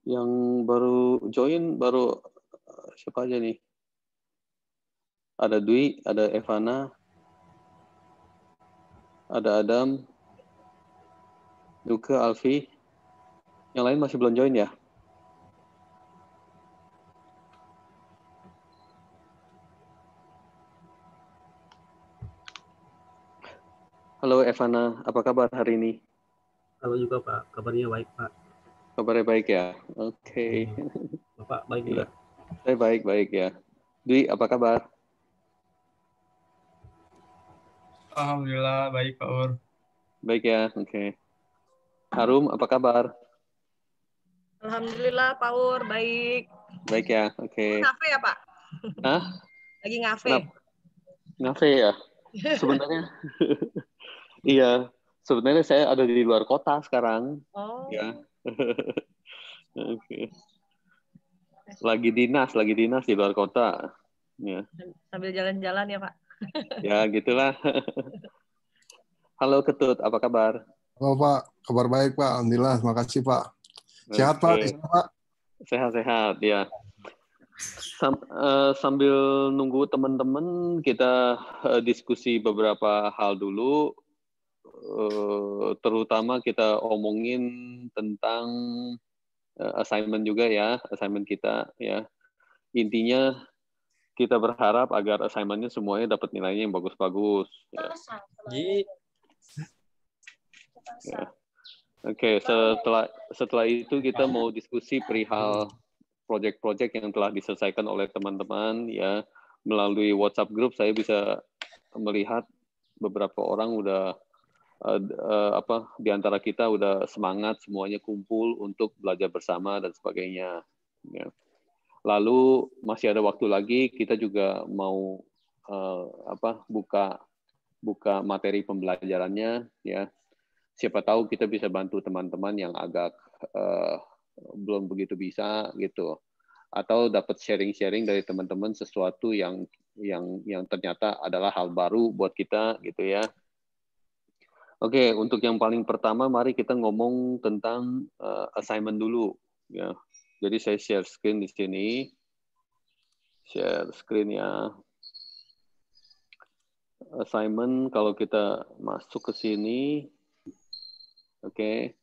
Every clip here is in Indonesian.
Yang baru join baru siapa aja nih? Ada Dwi, ada Evana, ada Adam, Duke, Alfi. Yang lain masih belum join ya? Halo Evana, apa kabar hari ini? Halo juga Pak, kabarnya baik Pak. Kabarnya baik ya? Oke. Bapak baik Iya. juga? Saya baik ya. Dwi, apa kabar? Alhamdulillah baik Pak Ur. Baik ya, oke. Harum, apa kabar? Alhamdulillah Pak Ur, baik. Baik ya, oke. Ngafe ya Pak? Hah? Lagi ngafe? Kenapa? Ngafe ya? Sebenarnya, iya. Sebenarnya saya ada di luar kota sekarang. Oh. Ya. Oke. Lagi dinas di luar kota. Ya, Sambil jalan-jalan ya Pak? ya gitulah. Halo Ketut, apa kabar? Halo Pak, kabar baik Pak. Alhamdulillah, terima kasih Pak. Sehat Pak, di sana Pak? Sehat-sehat ya. Sambil nunggu teman-teman, kita diskusi beberapa hal dulu. Terutama kita omongin tentang assignment juga ya, assignment kita ya. Intinya kita berharap agar assignment-nya semuanya dapat nilainya yang bagus-bagus. Ya. Ya. Oke, setelah itu kita mau diskusi perihal proyek-proyek yang telah diselesaikan oleh teman-teman ya. Melalui WhatsApp group saya bisa melihat beberapa orang udah di antara kita udah semangat semuanya kumpul untuk belajar bersama dan sebagainya. Ya. Lalu masih ada waktu lagi, kita juga mau buka materi pembelajarannya ya. Siapa tahu kita bisa bantu teman-teman yang agak belum begitu bisa gitu, atau dapat sharing-sharing dari teman-teman sesuatu yang ternyata adalah hal baru buat kita gitu ya. Oke, untuk yang paling pertama mari kita ngomong tentang assignment dulu ya. Jadi saya share screen di sini. Share screen ya. Assignment kalau kita masuk ke sini, oke,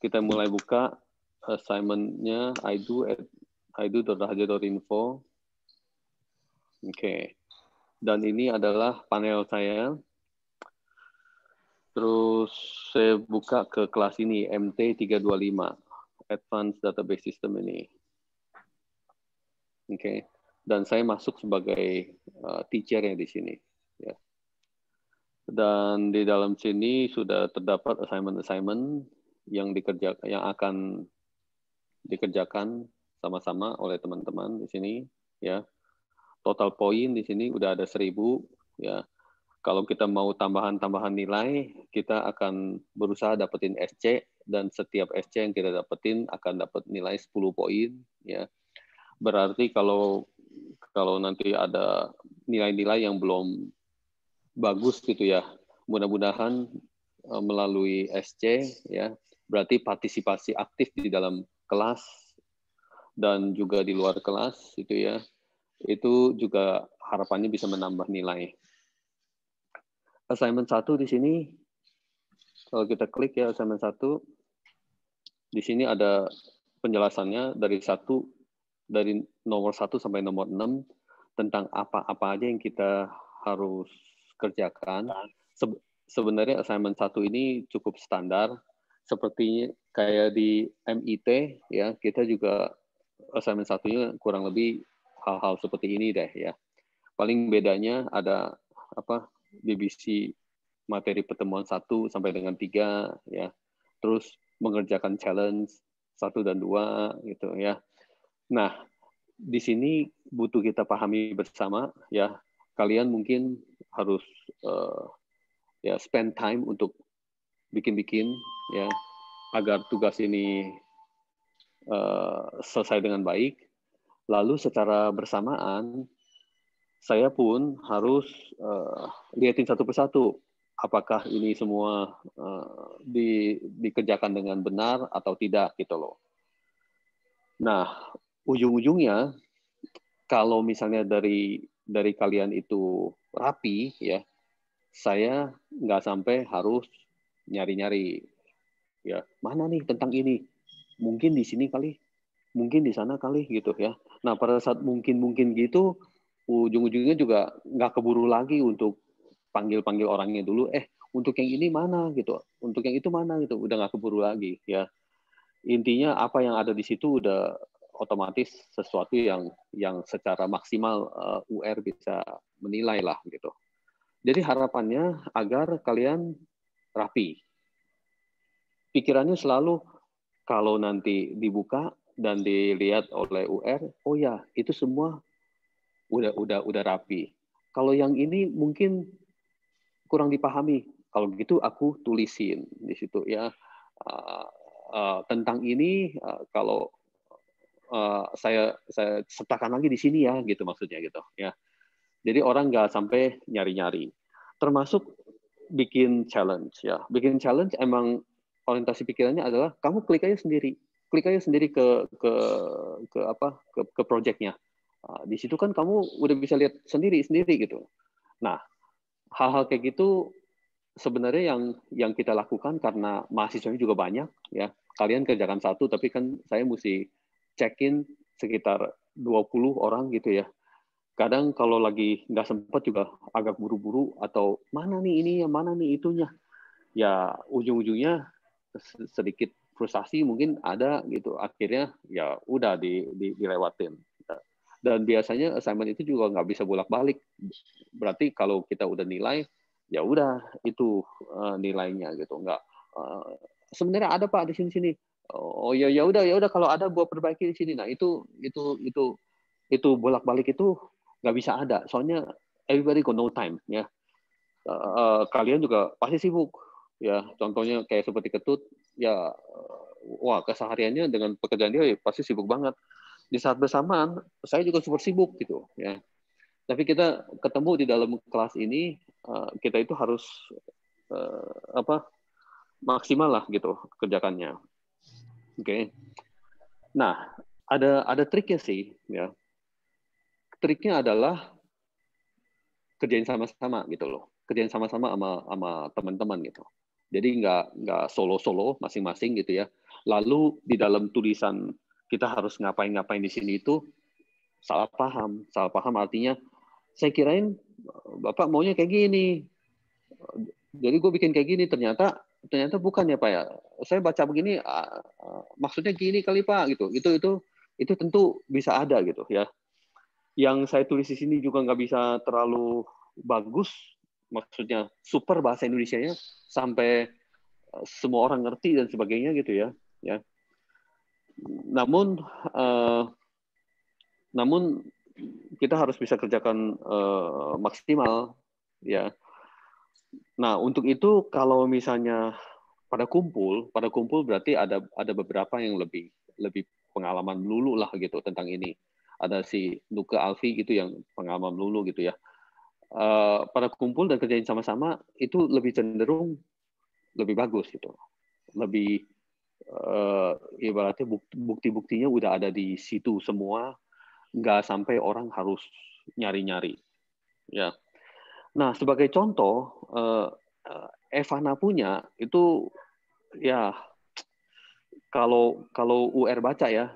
kita mulai buka assignment-nya ido.raharja.info. Oke. Dan ini adalah panel saya. Terus saya buka ke kelas ini, MT325, Advanced Database System ini. Oke. Dan saya masuk sebagai teacher yang di sini. Ya. Dan di dalam sini sudah terdapat assignment-assignment yang akan dikerjakan sama-sama oleh teman-teman di sini. Ya. Total poin di sini udah ada 1000. Ya. Kalau kita mau tambahan nilai, kita akan berusaha dapetin SC, dan setiap SC yang kita dapetin akan dapat nilai 10 poin. Ya. Berarti kalau nanti ada nilai-nilai yang belum bagus gitu ya, mudah-mudahan melalui SC, ya, berarti partisipasi aktif di dalam kelas dan juga di luar kelas, gitu ya, itu juga harapannya bisa menambah nilai. Assignment 1 di sini, kalau kita klik ya assignment 1, di sini ada penjelasannya dari nomor 1 sampai nomor 6 tentang apa-apa aja yang kita harus kerjakan. Sebenarnya assignment 1 ini cukup standar, seperti kayak di MIT ya, kita juga assignment 1-nya kurang lebih hal-hal seperti ini deh ya. Paling bedanya ada BBC materi pertemuan 1 sampai dengan 3 ya. Terus mengerjakan challenge 1 dan 2 gitu ya. Nah, di sini butuh kita pahami bersama ya. Kalian mungkin harus spend time untuk bikin-bikin ya, agar tugas ini selesai dengan baik. Lalu secara bersamaan saya pun harus lihatin satu persatu apakah ini semua dikerjakan dengan benar atau tidak gitu loh. Nah, ujung-ujungnya kalau misalnya dari kalian itu rapi, ya, saya nggak sampai harus nyari-nyari, ya, mana nih tentang ini, mungkin di sini kali, mungkin di sana kali, gitu ya. Nah, pada saat mungkin gitu, ujung-ujungnya juga nggak keburu lagi untuk panggil orangnya dulu, untuk yang ini mana gitu, untuk yang itu mana gitu, udah nggak keburu lagi, ya. Intinya apa yang ada di situ udah otomatis sesuatu yang secara maksimal UR bisa menilai lah gitu. Jadi harapannya agar kalian rapi. Pikirannya selalu kalau nanti dibuka dan dilihat oleh UR, oh ya, itu semua udah rapi. Kalau yang ini mungkin kurang dipahami. Kalau begitu aku tulisin di situ ya. Tentang ini kalau saya sertakan lagi di sini ya, gitu maksudnya gitu ya. Jadi orang nggak sampai nyari-nyari. Termasuk bikin challenge ya. Bikin challenge emang orientasi pikirannya adalah kamu klik aja sendiri ke projectnya. Di situ kan kamu udah bisa lihat sendiri gitu. Nah, hal-hal kayak gitu sebenarnya yang kita lakukan karena mahasiswanya juga banyak ya. Kalian kerjakan satu tapi kan saya mesti check-in sekitar 20 orang gitu ya. Kadang kalau lagi nggak sempat juga agak buru-buru atau mana nih ini ya, mana nih itunya. Ya ujung-ujungnya sedikit frustasi mungkin ada gitu. Akhirnya ya udah dilewatin. Dan biasanya assignment itu juga nggak bisa bolak-balik. Berarti kalau kita udah nilai, ya udah itu nilainya gitu. Nggak sebenarnya ada Pak di sini. Oh ya udah kalau ada buat perbaiki di sini. Nah itu bolak-balik itu nggak bisa ada. Soalnya everybody got no time ya. Kalian juga pasti sibuk ya. Contohnya kayak seperti Ketut ya, wah kesehariannya dengan pekerjaan dia ya, pasti sibuk banget. Di saat bersamaan saya juga super sibuk gitu ya. Tapi kita ketemu di dalam kelas ini, kita itu harus maksimal lah gitu kerjakannya. Oke. Nah, ada triknya sih ya. Triknya adalah kerjain sama-sama gitu loh. Kerjain sama-sama sama teman-teman gitu. Jadi nggak solo-solo masing-masing gitu ya. Lalu di dalam tulisan kita harus ngapain-ngapain di sini itu salah paham. Salah paham artinya saya kirain Bapak maunya kayak gini. Jadi gue bikin kayak gini, ternyata bukan ya Pak ya. Saya baca begini maksudnya gini kali Pak gitu. Itu tentu bisa ada gitu ya. Yang saya tulis di sini juga nggak bisa terlalu bagus, maksudnya super bahasa Indonesianya sampai semua orang ngerti dan sebagainya gitu ya. Namun kita harus bisa kerjakan maksimal ya. Nah untuk itu kalau misalnya pada kumpul berarti ada beberapa yang lebih pengalaman dulu lah gitu tentang ini. Ada si Nuke Alfi gitu yang pengalaman dulu gitu ya. Pada kumpul dan kerjain sama-sama itu lebih cenderung lebih bagus gitu. Lebih ibaratnya bukti-buktinya udah ada di situ semua, nggak sampai orang harus nyari-nyari. Ya. Nah sebagai contoh, Evana punya itu ya kalau UR baca ya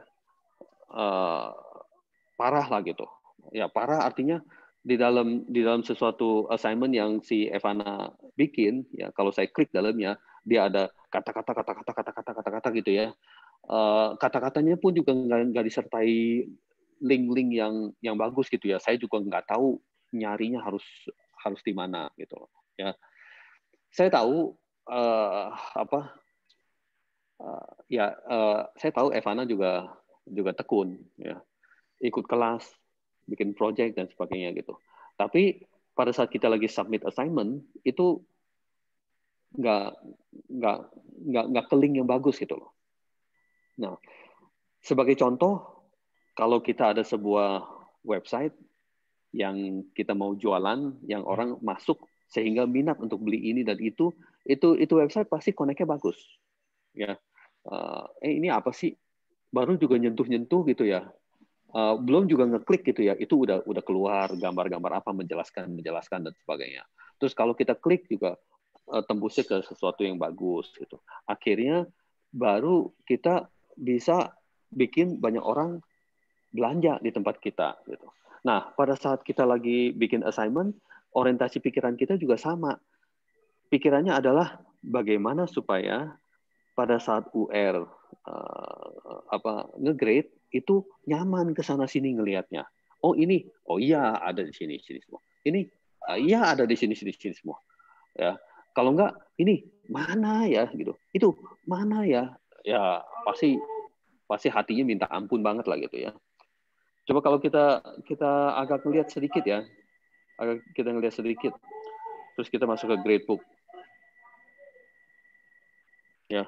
parah lah gitu. Ya parah artinya di dalam sesuatu assignment yang si Evana bikin ya, kalau saya klik dalamnya dia ada kata-kata gitu ya. Kata-katanya pun juga nggak disertai link-link yang bagus gitu ya. Saya juga nggak tahu nyarinya harus di mana gitu ya. Saya tahu saya tahu Evana juga tekun ya, ikut kelas, bikin project dan sebagainya gitu. Tapi pada saat kita lagi submit assignment itu nggak ke link yang bagus gitu loh. Nah, sebagai contoh, kalau kita ada sebuah website yang kita mau jualan, yang orang masuk sehingga minat untuk beli ini dan itu website pasti connect-nya bagus. Ya, ini apa sih? baru juga nyentuh-nyentuh gitu ya. Belum juga ngeklik gitu ya, itu udah keluar gambar-gambar apa menjelaskan dan sebagainya. Terus kalau kita klik juga tembusnya ke sesuatu yang bagus gitu. Akhirnya baru kita bisa bikin banyak orang belanja di tempat kita gitu. Nah, pada saat kita lagi bikin assignment, orientasi pikiran kita juga sama. Pikirannya adalah bagaimana supaya pada saat UR nge-grade itu nyaman ke sana sini ngelihatnya. Oh ini, oh iya ada di sini semua. Ini iya ada di sini semua. Ya, kalau enggak ini mana ya gitu. Itu mana ya? Ya pasti hatinya minta ampun banget lah gitu ya. Coba kalau kita agak ngelihat sedikit ya. Terus kita masuk ke gradebook. Ya,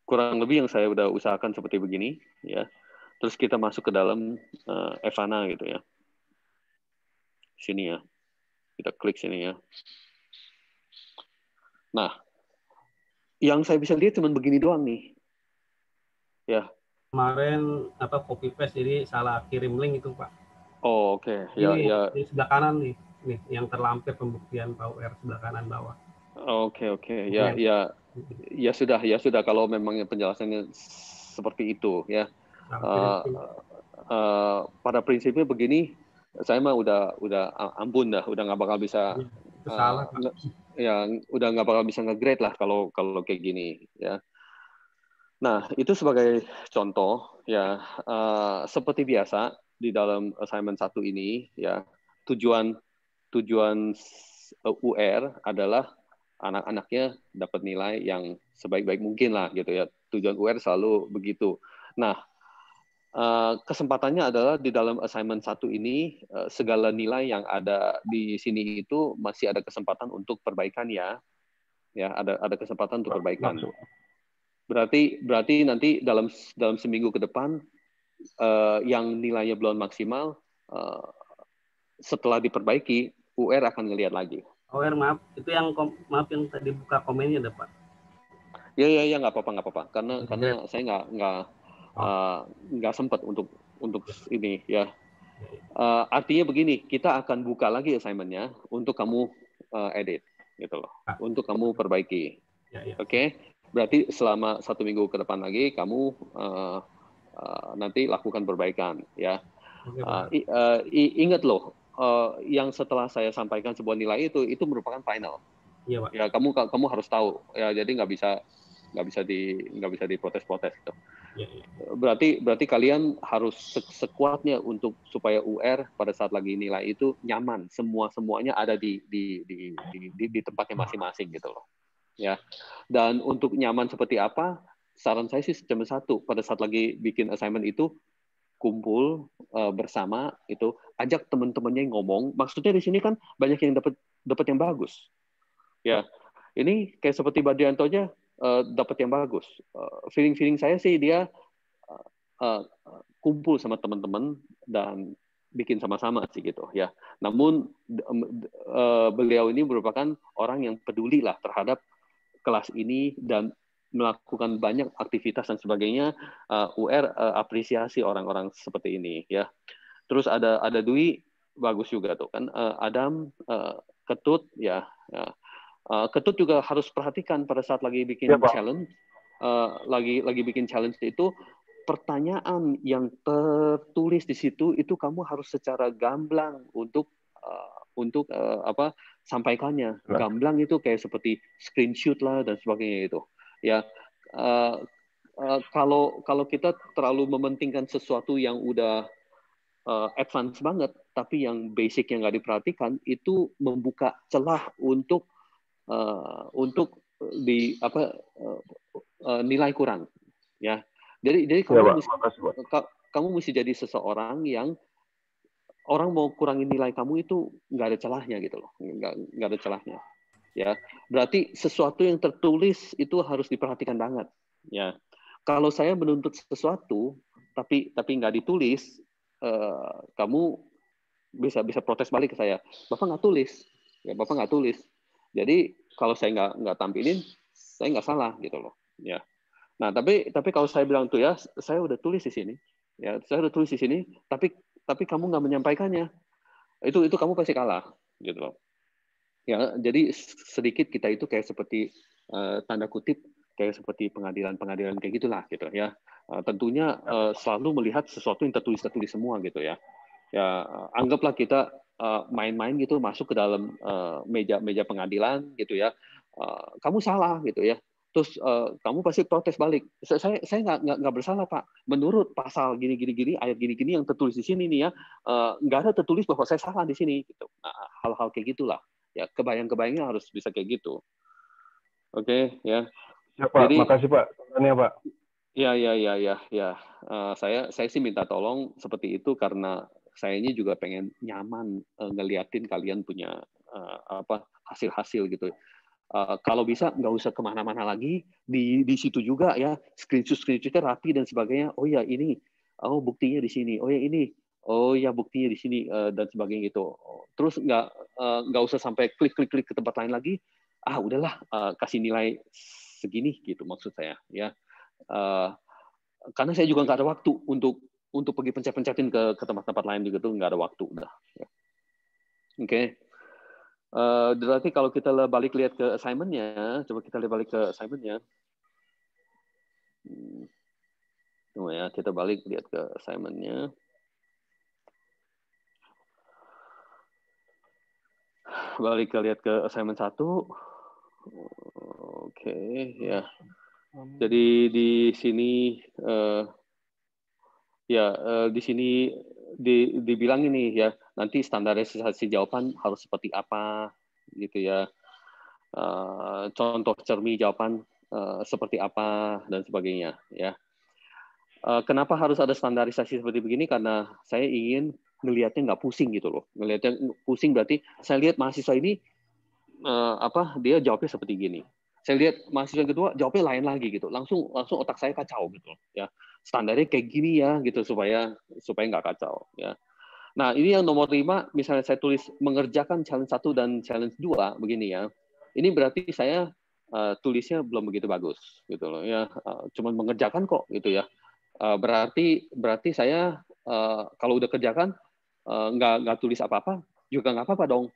kurang lebih yang saya udah usahakan seperti begini ya. Terus kita masuk ke dalam Evana gitu ya. Sini ya. Kita klik sini ya. Nah, yang saya bisa lihat cuma begini doang nih. Ya. Kemarin copy paste jadi salah kirim link itu, Pak. Oh, oke. Ya. Di sebelah kanan nih yang terlampir pembuktian PUR sebelah kanan bawah. Oke. Ya sudah kalau memang penjelasannya seperti itu ya. Pada prinsipnya begini, saya mah udah ampun dah, udah nggak bakal bisa udah nggak bakal bisa nge-grade lah kalau kayak gini ya. Nah, itu sebagai contoh ya, seperti biasa di dalam assignment 1 ini ya, tujuan UR adalah anak-anaknya dapat nilai yang sebaik-baik mungkin lah gitu ya. Tujuan UR selalu begitu. Nah, kesempatannya adalah di dalam assignment 1 ini segala nilai yang ada di sini itu masih ada kesempatan untuk perbaikan ya. Ya, ada kesempatan untuk perbaikan. Berarti nanti dalam seminggu ke depan yang nilainya belum maksimal setelah diperbaiki UR akan ngelihat lagi. UR maaf, itu yang tadi buka komennya ada Pak. Ya nggak apa-apa karena saya nggak sempat untuk ini ya. Artinya begini, kita akan buka lagi assignment-nya untuk kamu edit gitu loh, untuk kamu perbaiki. Oke? Berarti selama 1 minggu ke depan lagi kamu nanti lakukan perbaikan ya. Ingat loh, yang setelah saya sampaikan sebuah nilai itu merupakan final. Iya, Pak. Ya kamu harus tahu ya, jadi nggak bisa diprotes-protes gitu. Berarti kalian harus sekuatnya untuk supaya UR pada saat lagi nilai itu nyaman, semuanya ada di tempatnya masing-masing gitu loh. Ya. Dan untuk nyaman seperti apa? Saran saya sih cuma satu, pada saat lagi bikin assignment itu kumpul bersama itu, ajak teman-temannya yang ngomong. Maksudnya di sini kan banyak yang dapat yang bagus. Ya. Ini kayak seperti Badrianto aja dapat yang bagus. Feeling saya sih dia kumpul sama teman-teman dan bikin sama-sama sih gitu ya. Namun beliau ini merupakan orang yang peduli lah terhadap kelas ini dan melakukan banyak aktivitas dan sebagainya. UR apresiasi orang-orang seperti ini ya. Terus ada Dwi bagus juga tuh kan. Adam, Ketut ya. Ketut juga harus perhatikan pada saat lagi bikin challenge. Lagi bikin challenge itu pertanyaan yang tertulis di situ itu kamu harus secara gamblang untuk sampaikannya. Gamblang itu kayak seperti screenshot lah dan sebagainya itu. Ya, kalau kita terlalu mementingkan sesuatu yang udah advance banget, tapi yang basic yang nggak diperhatikan itu membuka celah untuk nilai kurang. Ya, jadi kamu mesti jadi seseorang yang orang mau kurangin nilai kamu itu nggak ada celahnya gitu loh, nggak ada celahnya. Ya, berarti sesuatu yang tertulis itu harus diperhatikan banget. Ya, kalau saya menuntut sesuatu tapi nggak ditulis, kamu bisa protes balik ke saya. Bapak nggak tulis, ya Bapak nggak tulis. Jadi kalau saya nggak tampilin, saya nggak salah gitu loh. Ya, Nah, tapi kalau saya bilang tuh ya, saya udah tulis di sini, ya, saya udah tulis di sini, tapi kamu nggak menyampaikannya, itu kamu pasti kalah, gitu loh. Ya, jadi sedikit kita itu kayak seperti tanda kutip kayak seperti pengadilan kayak gitulah, gitu ya. Tentunya selalu melihat sesuatu yang tertulis semua, gitu ya. Ya, anggaplah kita main-main gitu masuk ke dalam meja pengadilan, gitu ya. Kamu salah, gitu ya. Terus kamu pasti protes balik. Saya nggak bersalah, Pak. Menurut pasal gini, ayat gini yang tertulis di sini nih ya, nggak ada tertulis bahwa saya salah di sini. Gitu. Nah, hal-hal kayak gitulah. Ya, kebayang-kebayangnya harus bisa kayak gitu. Oke, ya. Ya Pak, Jadi, makasih Pak. Tanya Pak. Ya. Saya sih minta tolong seperti itu karena saya ini juga pengen nyaman ngeliatin kalian punya hasil-hasil gitu. Kalau bisa nggak usah kemana-mana lagi, di situ juga ya, screenshotnya rapi dan sebagainya. Oh ya ini, oh buktinya di sini. Oh ya ini, oh ya buktinya di sini dan sebagainya gitu. Terus nggak usah sampai klik ke tempat lain lagi. Udahlah, kasih nilai segini gitu maksud saya ya. Karena saya juga nggak ada waktu untuk pergi pencet-pencetin ke tempat-tempat lain juga tuh nggak ada waktu udah. Ya. Oke. Berarti kalau kita balik lihat ke assignment-nya, coba kita balik ke assignment-nya. Tunggu ya, kita balik lihat ke assignment-nya. Balik lihat ke assignment 1. Oke, ya. Jadi di sini di sini dibilang ini ya, nanti standarisasi jawaban harus seperti apa gitu ya. Contoh cermi jawaban seperti apa dan sebagainya ya. Kenapa harus ada standarisasi seperti begini? Karena saya ingin ngelihatnya nggak pusing gitu loh. Ngelihatnya pusing berarti saya lihat mahasiswa ini dia jawabnya seperti gini. Saya lihat mahasiswa yang kedua jawabnya lain lagi gitu. Langsung otak saya kacau gitu ya. Standarnya kayak gini ya gitu supaya nggak kacau ya. Nah, ini yang nomor 5 misalnya saya tulis mengerjakan challenge 1 dan challenge 2 begini ya. Ini berarti saya tulisnya belum begitu bagus gitu loh ya. Cuman mengerjakan kok gitu ya. Berarti saya kalau udah kerjakan nggak tulis apa-apa juga nggak apa-apa dong.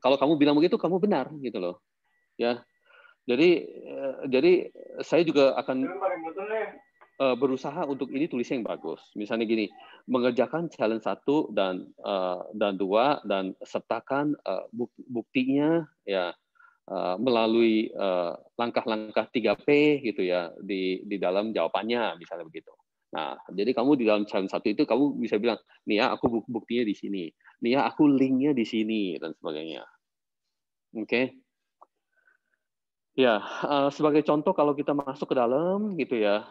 Kalau kamu bilang begitu kamu benar gitu loh ya. Jadi saya juga akan berusaha untuk ini tulisnya yang bagus. Misalnya gini, mengerjakan challenge 1 dan 2 dan sertakan buktinya ya melalui langkah-langkah 3P gitu ya di dalam jawabannya misalnya begitu. Nah, jadi kamu di dalam challenge 1 itu kamu bisa bilang, nih ya aku buktinya di sini, nih ya aku linknya di sini dan sebagainya. Oke. Ya, sebagai contoh kalau kita masuk ke dalam gitu ya.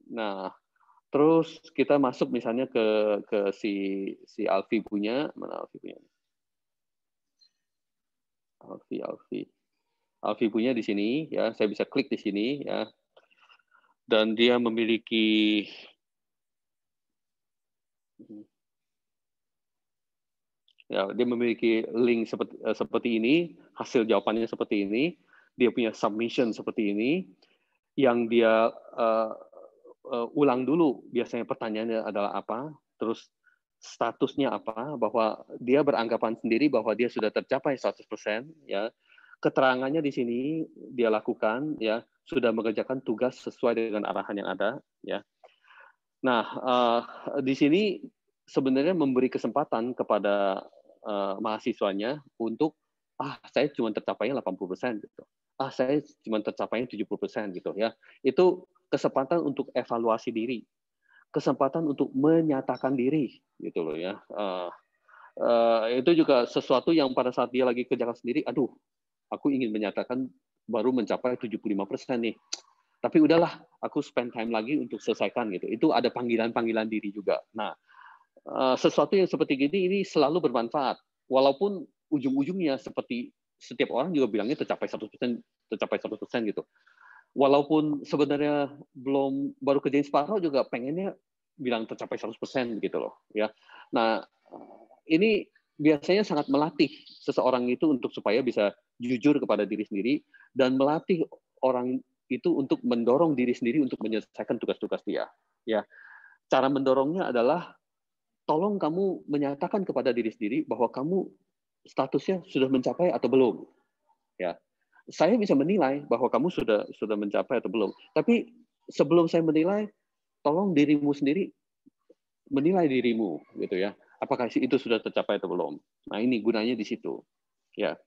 Nah, terus kita masuk misalnya ke si Alfi punya, mana Alfi punya? Alfi punya di sini ya, saya bisa klik di sini ya. Dan dia memiliki link seperti ini, hasil jawabannya seperti ini, dia punya submission seperti ini, yang dia ulang dulu biasanya pertanyaannya adalah apa, terus statusnya apa, bahwa dia beranggapan sendiri bahwa dia sudah tercapai 100%, ya. Keterangannya di sini dia lakukan, ya, sudah mengerjakan tugas sesuai dengan arahan yang ada, ya. Nah, di sini sebenarnya memberi kesempatan kepada mahasiswanya untuk saya cuma tercapainya 80% gitu. Saya cuma tercapainya 70% gitu ya. Itu kesempatan untuk evaluasi diri, kesempatan untuk menyatakan diri gitu loh ya. Itu juga sesuatu yang pada saat dia lagi kerjakan sendiri, aduh, aku ingin menyatakan baru mencapai 75% nih. Tapi udahlah, aku spend time lagi untuk selesaikan gitu. Itu ada panggilan-panggilan diri juga. Nah, sesuatu yang seperti ini selalu bermanfaat. Walaupun ujung-ujungnya seperti setiap orang juga bilangnya tercapai 100% gitu. Walaupun sebenarnya baru kerjain separuh juga pengennya bilang tercapai 100% gitu loh ya. Nah, ini biasanya sangat melatih seseorang itu untuk supaya bisa jujur kepada diri sendiri dan melatih orang itu untuk mendorong diri sendiri untuk menyelesaikan tugas-tugas dia. Ya, cara mendorongnya adalah tolong kamu menyatakan kepada diri sendiri bahwa kamu statusnya sudah mencapai atau belum. Ya, saya bisa menilai bahwa kamu sudah mencapai atau belum. Tapi sebelum saya menilai, tolong dirimu sendiri menilai dirimu, gitu ya. Apakah itu sudah tercapai atau belum? Nah, ini gunanya di situ. Ya.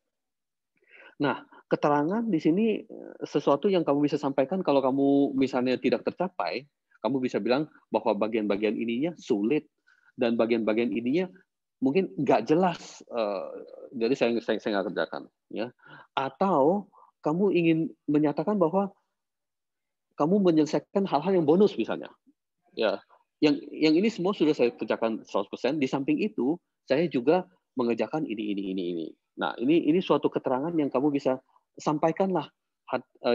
Nah, keterangan di sini sesuatu yang kamu bisa sampaikan kalau kamu misalnya tidak tercapai, kamu bisa bilang bahwa bagian-bagian ininya sulit dan bagian-bagian ininya mungkin nggak jelas, jadi saya nggak kerjakan. Ya. Atau kamu ingin menyatakan bahwa kamu menyelesaikan hal-hal yang bonus misalnya. Ya. Yang ini semua sudah saya kerjakan 100%. Di samping itu, saya juga mengerjakan ini. Nah, ini suatu keterangan yang kamu bisa sampaikanlah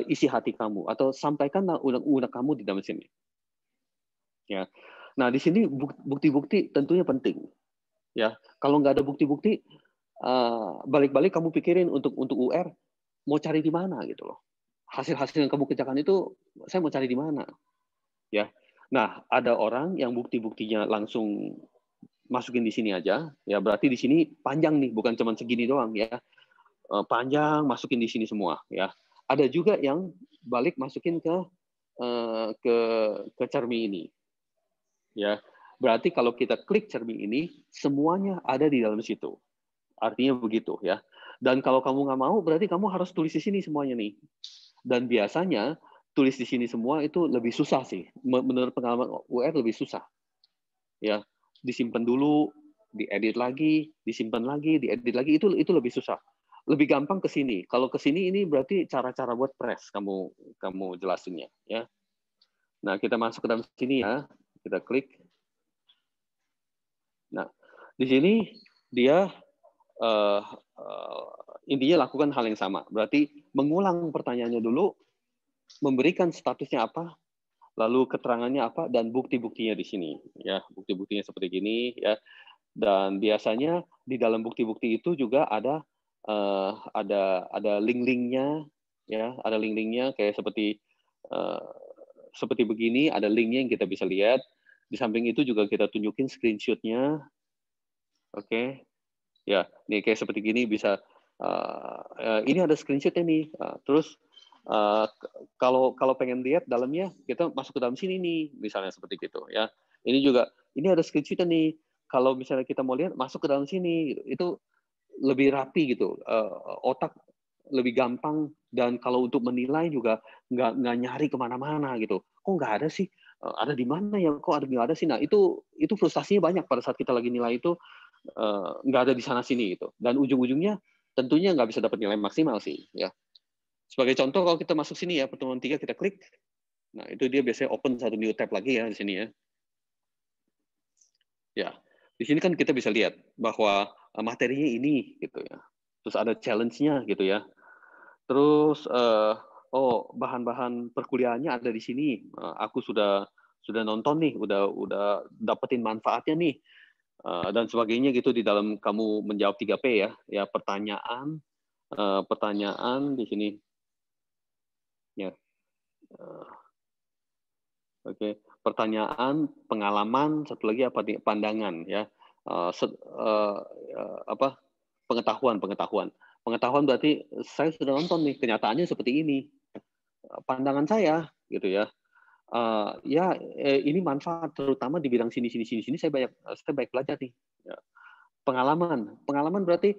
isi hati kamu atau sampaikanlah unek-unek kamu di dalam sini. Ya. Nah, di sini bukti-bukti tentunya penting. Ya, kalau nggak ada bukti-bukti, balik-balik kamu pikirin untuk UR mau cari di mana gitu loh. Hasil-hasil yang kamu kerjakan itu saya mau cari di mana. Ya. Nah, ada orang yang bukti-buktinya langsung masukin di sini aja, ya berarti di sini panjang nih, bukan cuma segini doang ya. Panjang masukin di sini semua ya. Ada juga yang balik masukin ke cermin ini. Ya. Berarti kalau kita klik cermin ini, semuanya ada di dalam situ. Artinya begitu ya. Dan kalau kamu nggak mau, berarti kamu harus tulis di sini semuanya nih. Dan biasanya tulis di sini semua itu lebih susah sih. Menurut pengalaman UR lebih susah. Ya, disimpan dulu, diedit lagi, disimpan lagi, diedit lagi, itu lebih susah. Lebih gampang ke sini. Kalau ke sini ini berarti cara-cara WordPress kamu jelasinnya ya. Nah, kita masuk ke dalam sini ya. Kita klik. Nah, di sini dia intinya lakukan hal yang sama. Berarti mengulang pertanyaannya dulu, memberikan statusnya apa, lalu keterangannya apa, dan bukti-buktinya di sini. Ya, bukti-buktinya seperti gini ya. Dan biasanya di dalam bukti-bukti itu juga ada link-linknya, ya, ada link-linknya kayak seperti begini, ada linknya yang kita bisa lihat. Di samping itu juga kita tunjukin screenshot-nya. Oke. Ya, nih kayak seperti gini bisa. Ini ada screenshot-nya nih. Terus kalau pengen lihat dalamnya, kita masuk ke dalam sini nih, misalnya seperti gitu ya. Ini juga, ini ada screenshot-nya nih. Kalau misalnya kita mau lihat, masuk ke dalam sini, itu lebih rapi gitu. Otak lebih gampang, dan kalau untuk menilai juga nggak nyari kemana-mana gitu. Kok nggak ada sih? Ada di mana ya? Kok ada nggak ada sih? Nah, itu frustasinya banyak pada saat kita lagi nilai itu nggak ada di sana sini gitu. Dan ujung-ujungnya tentunya nggak bisa dapat nilai maksimal sih ya. Sebagai contoh, kalau kita masuk sini ya, pertemuan 3 kita klik. Nah, itu dia biasanya open satu new tab lagi ya di sini ya. Ya, di sini kan kita bisa lihat bahwa materinya ini gitu ya. Terus ada challenge-nya gitu ya. Terus bahan-bahan perkuliahannya ada di sini. Aku sudah nonton nih, udah dapetin manfaatnya nih. Dan sebagainya gitu di dalam kamu menjawab 3P ya. Ya, pertanyaan di sini. Ya. Oke, pertanyaan, pengalaman, satu lagi apa nih? Pandangan ya. Pengetahuan. Pengetahuan berarti saya sudah nonton nih, kenyataannya seperti ini. Pandangan saya gitu ya. Ini manfaat terutama di bidang sini saya banyak belajar nih. Ya. Pengalaman berarti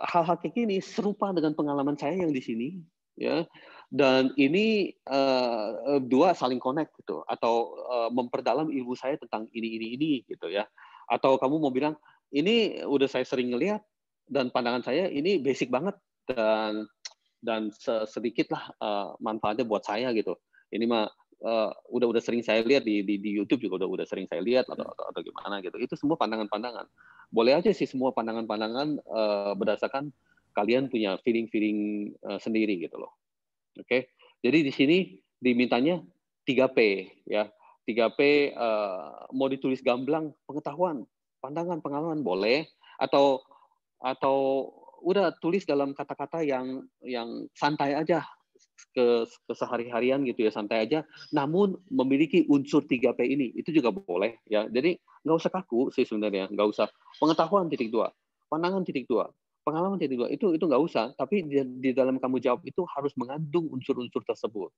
hal-hal kayak gini serupa dengan pengalaman saya yang di sini ya. Dan ini dua saling connect gitu, atau memperdalam ilmu saya tentang ini gitu ya. Atau kamu mau bilang ini udah saya sering ngelihat dan pandangan saya ini basic banget dan sedikit lah manfaatnya buat saya gitu. Ini mah udah sering saya lihat di YouTube juga udah sering saya lihat atau gimana gitu. Itu semua pandangan-pandangan. Boleh aja sih semua pandangan-pandangan berdasarkan kalian punya feeling sendiri gitu loh. Oke. Jadi di sini dimintanya 3P ya. 3P mau ditulis gamblang, pengetahuan, pandangan, pengalaman boleh, atau udah tulis dalam kata-kata yang santai aja, kesehari-harian gitu ya, santai aja, namun memiliki unsur 3P ini, itu juga boleh ya. Jadi nggak usah kaku sih sebenarnya, nggak usah pengetahuan titik 2, pandangan titik 2, pengalaman titik 2, itu nggak usah, tapi di dalam kamu jawab itu harus mengandung unsur-unsur tersebut.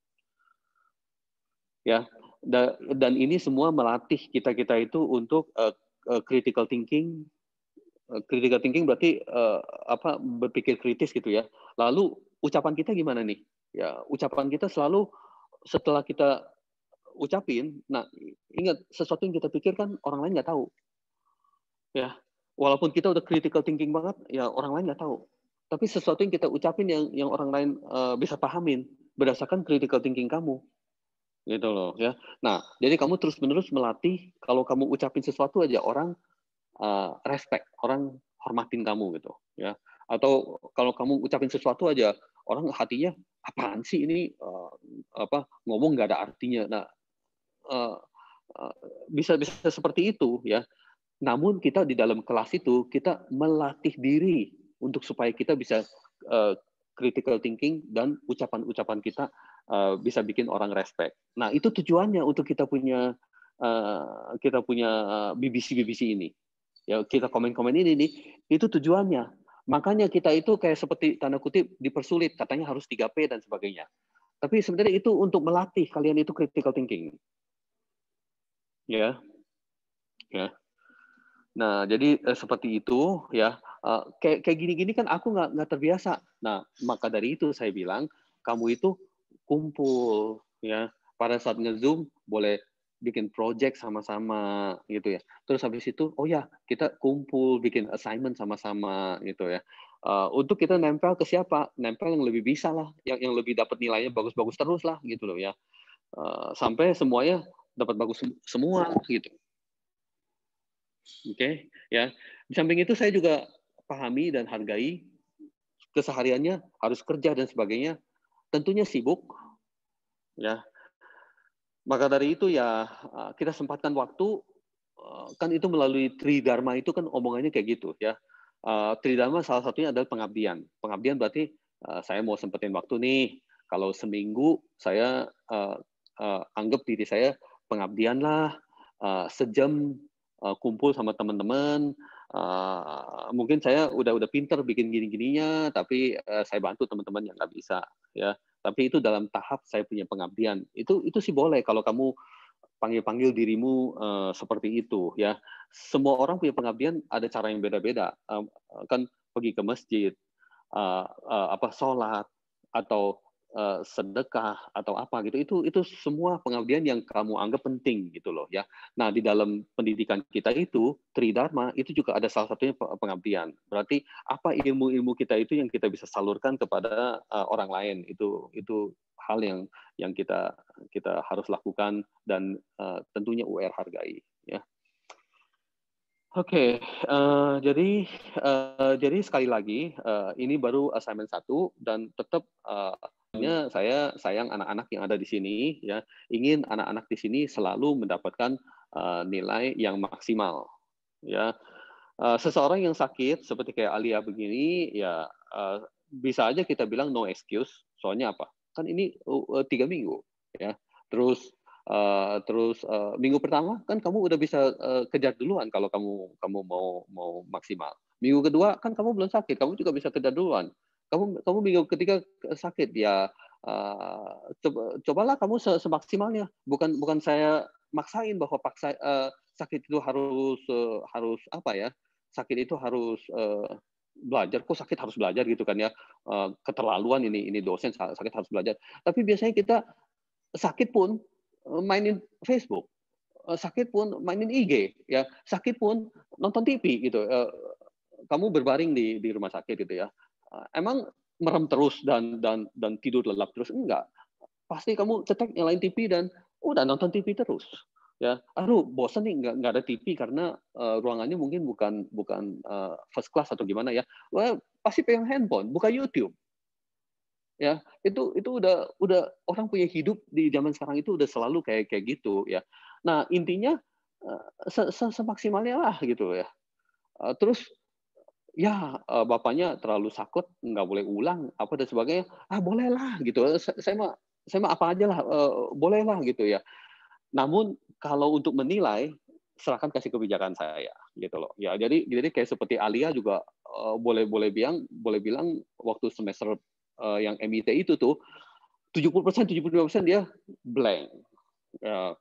Ya, dan ini semua melatih kita itu untuk critical thinking. Critical thinking berarti berpikir kritis gitu ya. Lalu ucapan kita gimana nih? Ya, ucapan kita selalu setelah kita ucapin, nah ingat sesuatu yang kita pikirkan orang lain nggak tahu. Ya, walaupun kita udah critical thinking banget, ya orang lain nggak tahu. Tapi sesuatu yang kita ucapin yang orang lain bisa pahamin berdasarkan critical thinking kamu. Gitu loh ya. Nah, jadi kamu terus-menerus melatih kalau kamu ucapin sesuatu aja orang respect, orang hormatin kamu gitu ya. Atau kalau kamu ucapin sesuatu aja orang hatinya apaan sih ini ngomong nggak ada artinya. Nah, bisa seperti itu ya. Namun kita di dalam kelas itu kita melatih diri untuk supaya kita bisa critical thinking dan ucapan-ucapan kita bisa bikin orang respect. Nah, itu tujuannya untuk kita punya BBC ini. Ya, kita komen-komen ini nih, itu tujuannya. Makanya kita itu kayak seperti tanda kutip dipersulit, katanya harus 3P dan sebagainya. Tapi sebenarnya itu untuk melatih kalian itu critical thinking. Ya. Ya. Nah, jadi seperti itu ya. Kayak gini-gini kan aku nggak terbiasa. Nah, maka dari itu saya bilang kamu itu kumpul ya. Pada saat nge-Zoom boleh bikin project sama-sama gitu ya. Terus habis itu, oh ya kita kumpul bikin assignment sama-sama gitu ya. Untuk kita nempel ke siapa? Nempel yang lebih bisa lah, yang lebih dapat nilainya bagus-bagus terus lah gitu loh ya. Sampai semuanya dapat bagus semua gitu. Oke, ya. Di samping itu saya juga pahami dan hargai kesehariannya harus kerja dan sebagainya. Tentunya sibuk ya. Maka dari itu ya kita sempatkan waktu, kan itu melalui Tridharma itu kan omongannya kayak gitu ya. Tridharma salah satunya adalah pengabdian. Pengabdian berarti saya mau sempetin waktu nih. Kalau seminggu saya anggap diri saya pengabdian lah, sejam kumpul sama teman-teman. Mungkin saya udah pinter bikin gini-gininya, tapi saya bantu teman-teman yang nggak bisa ya. Tapi itu dalam tahap saya punya pengabdian. Itu sih boleh kalau kamu panggil dirimu seperti itu ya. Semua orang punya pengabdian ada cara yang beda-beda. Kan pergi ke masjid, sholat atau sedekah atau apa gitu. Itu semua pengabdian yang kamu anggap penting gitu loh ya. Nah, di dalam pendidikan kita itu Tridharma itu juga ada salah satunya pengabdian. Berarti apa ilmu-ilmu kita itu yang kita bisa salurkan kepada orang lain. Itu hal yang kita harus lakukan dan tentunya UR hargai ya. Oke, jadi sekali lagi ini baru assignment 1 dan tetap saya sayang anak-anak yang ada di sini ya, ingin anak-anak di sini selalu mendapatkan nilai yang maksimal ya. Seseorang yang sakit seperti kayak Alia begini ya bisa aja kita bilang no excuse, soalnya apa? Kan ini 3 minggu ya. Terus minggu pertama kan kamu udah bisa kejar duluan kalau kamu mau maksimal. Minggu kedua kan kamu belum sakit, kamu juga bisa kejar duluan. Kamu minggu ketiga sakit ya, cobalah kamu semaksimalnya. Bukan saya maksain bahwa sakit itu harus apa ya? Sakit itu harus belajar. Kok sakit harus belajar gitu kan ya? Keterlaluan ini dosen sakit harus belajar. Tapi biasanya kita sakit pun mainin Facebook, sakit pun mainin IG, ya sakit pun nonton TV gitu. Kamu berbaring di rumah sakit gitu ya. Emang merem terus dan tidur lelap terus? Enggak. Pasti kamu cetek nyalain TV dan udah nonton TV terus. Ya, aduh bosan nih nggak ada TV karena ruangannya mungkin bukan first class atau gimana ya. Wah, pasti pegang handphone, buka YouTube. Ya, itu udah orang punya hidup di zaman sekarang itu udah selalu kayak gitu ya. Nah, intinya semaksimalnya lah gitu ya. Terus bapaknya terlalu saklek, nggak boleh ulang apa dan sebagainya. Bolehlah gitu. Saya mah apa aja lah, bolehlah gitu ya. Namun kalau untuk menilai, serahkan kasih kebijakan saya gitu loh. Ya, jadi kayak seperti Alia juga boleh bilang waktu semester yang MIT itu tuh 70%, 75% dia blank.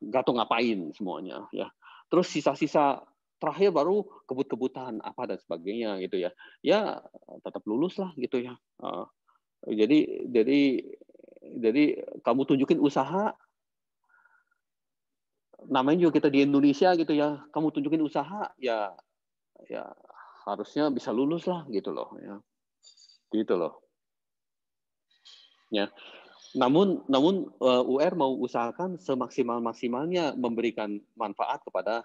Nggak tahu ngapain semuanya ya. Terus sisa-sisa terakhir baru kebut-kebutan apa dan sebagainya gitu ya. Ya tetap lulus lah gitu ya. Jadi kamu tunjukin usaha, namanya juga kita di Indonesia gitu ya. Kamu tunjukin usaha ya harusnya bisa lulus lah gitu loh ya. Gitu loh. Ya. Namun UR mau usahakan semaksimalnya memberikan manfaat kepada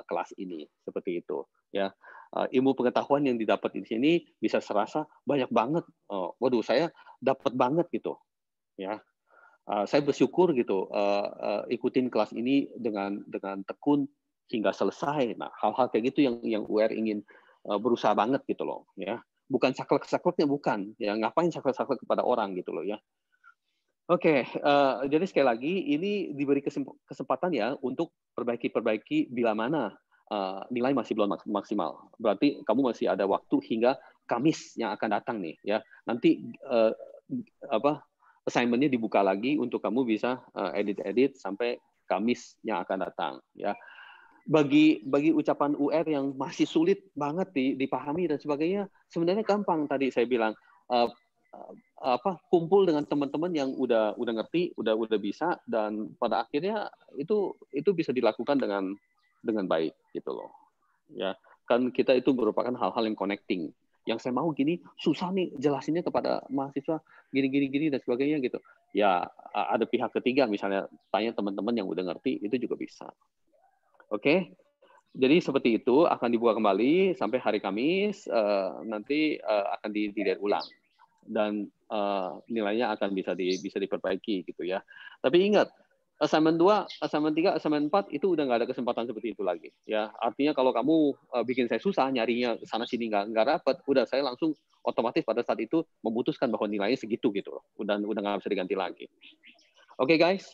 kelas ini seperti itu ya. Ilmu pengetahuan yang didapat di sini bisa serasa banyak banget. Waduh, saya dapat banget gitu ya. Saya bersyukur gitu ikutin kelas ini dengan tekun hingga selesai. Nah, hal-hal kayak gitu yang UR ingin berusaha banget gitu loh ya. Bukan saklek-sakleknya, bukan ya, ngapain saklek-saklek kepada orang gitu loh ya. Oke, jadi sekali lagi ini diberi kesempatan ya untuk perbaiki bila mana nilai masih belum maksimal. Berarti kamu masih ada waktu hingga Kamis yang akan datang nih ya. Nanti assignment-nya dibuka lagi untuk kamu bisa edit sampai Kamis yang akan datang ya. Bagi ucapan UR yang masih sulit banget dipahami dan sebagainya, sebenarnya gampang. Tadi saya bilang kumpul dengan teman-teman yang udah ngerti, udah bisa, dan pada akhirnya itu bisa dilakukan dengan baik gitu loh. Ya, kan kita itu merupakan hal-hal yang connecting. Yang saya mau gini, susah nih jelasinnya kepada mahasiswa gini dan sebagainya gitu. Ya, ada pihak ketiga misalnya tanya teman-teman yang udah ngerti, itu juga bisa. Oke. Jadi seperti itu akan dibuka kembali sampai hari Kamis, nanti akan dilihat ulang dan nilainya akan bisa diperbaiki gitu ya. Tapi ingat, assignment 2, assignment 3, assignment 4 itu udah nggak ada kesempatan seperti itu lagi ya. Artinya kalau kamu bikin saya susah nyarinya sana sini nggak dapat, udah saya langsung otomatis pada saat itu memutuskan bahwa nilainya segitu gitu loh. Udah nggak bisa diganti lagi. Oke, guys.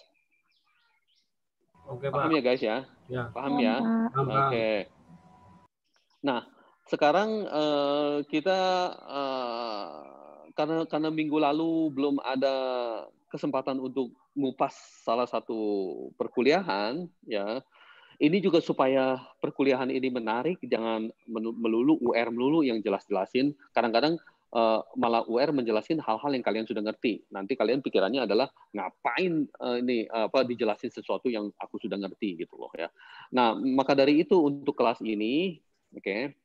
Oke, paham Pak. ya guys ya? Ya. Paham ya? Oke. Nah, sekarang kita karena minggu lalu belum ada kesempatan untuk ngupas salah satu perkuliahan, ya. Ini juga supaya perkuliahan ini menarik, jangan melulu UR melulu yang jelas-jelasin. Kadang-kadang malah UR menjelaskan hal-hal yang kalian sudah ngerti. Nanti kalian pikirannya adalah ngapain dijelasin sesuatu yang aku sudah ngerti gitu loh ya. Nah, maka dari itu untuk kelas ini, oke.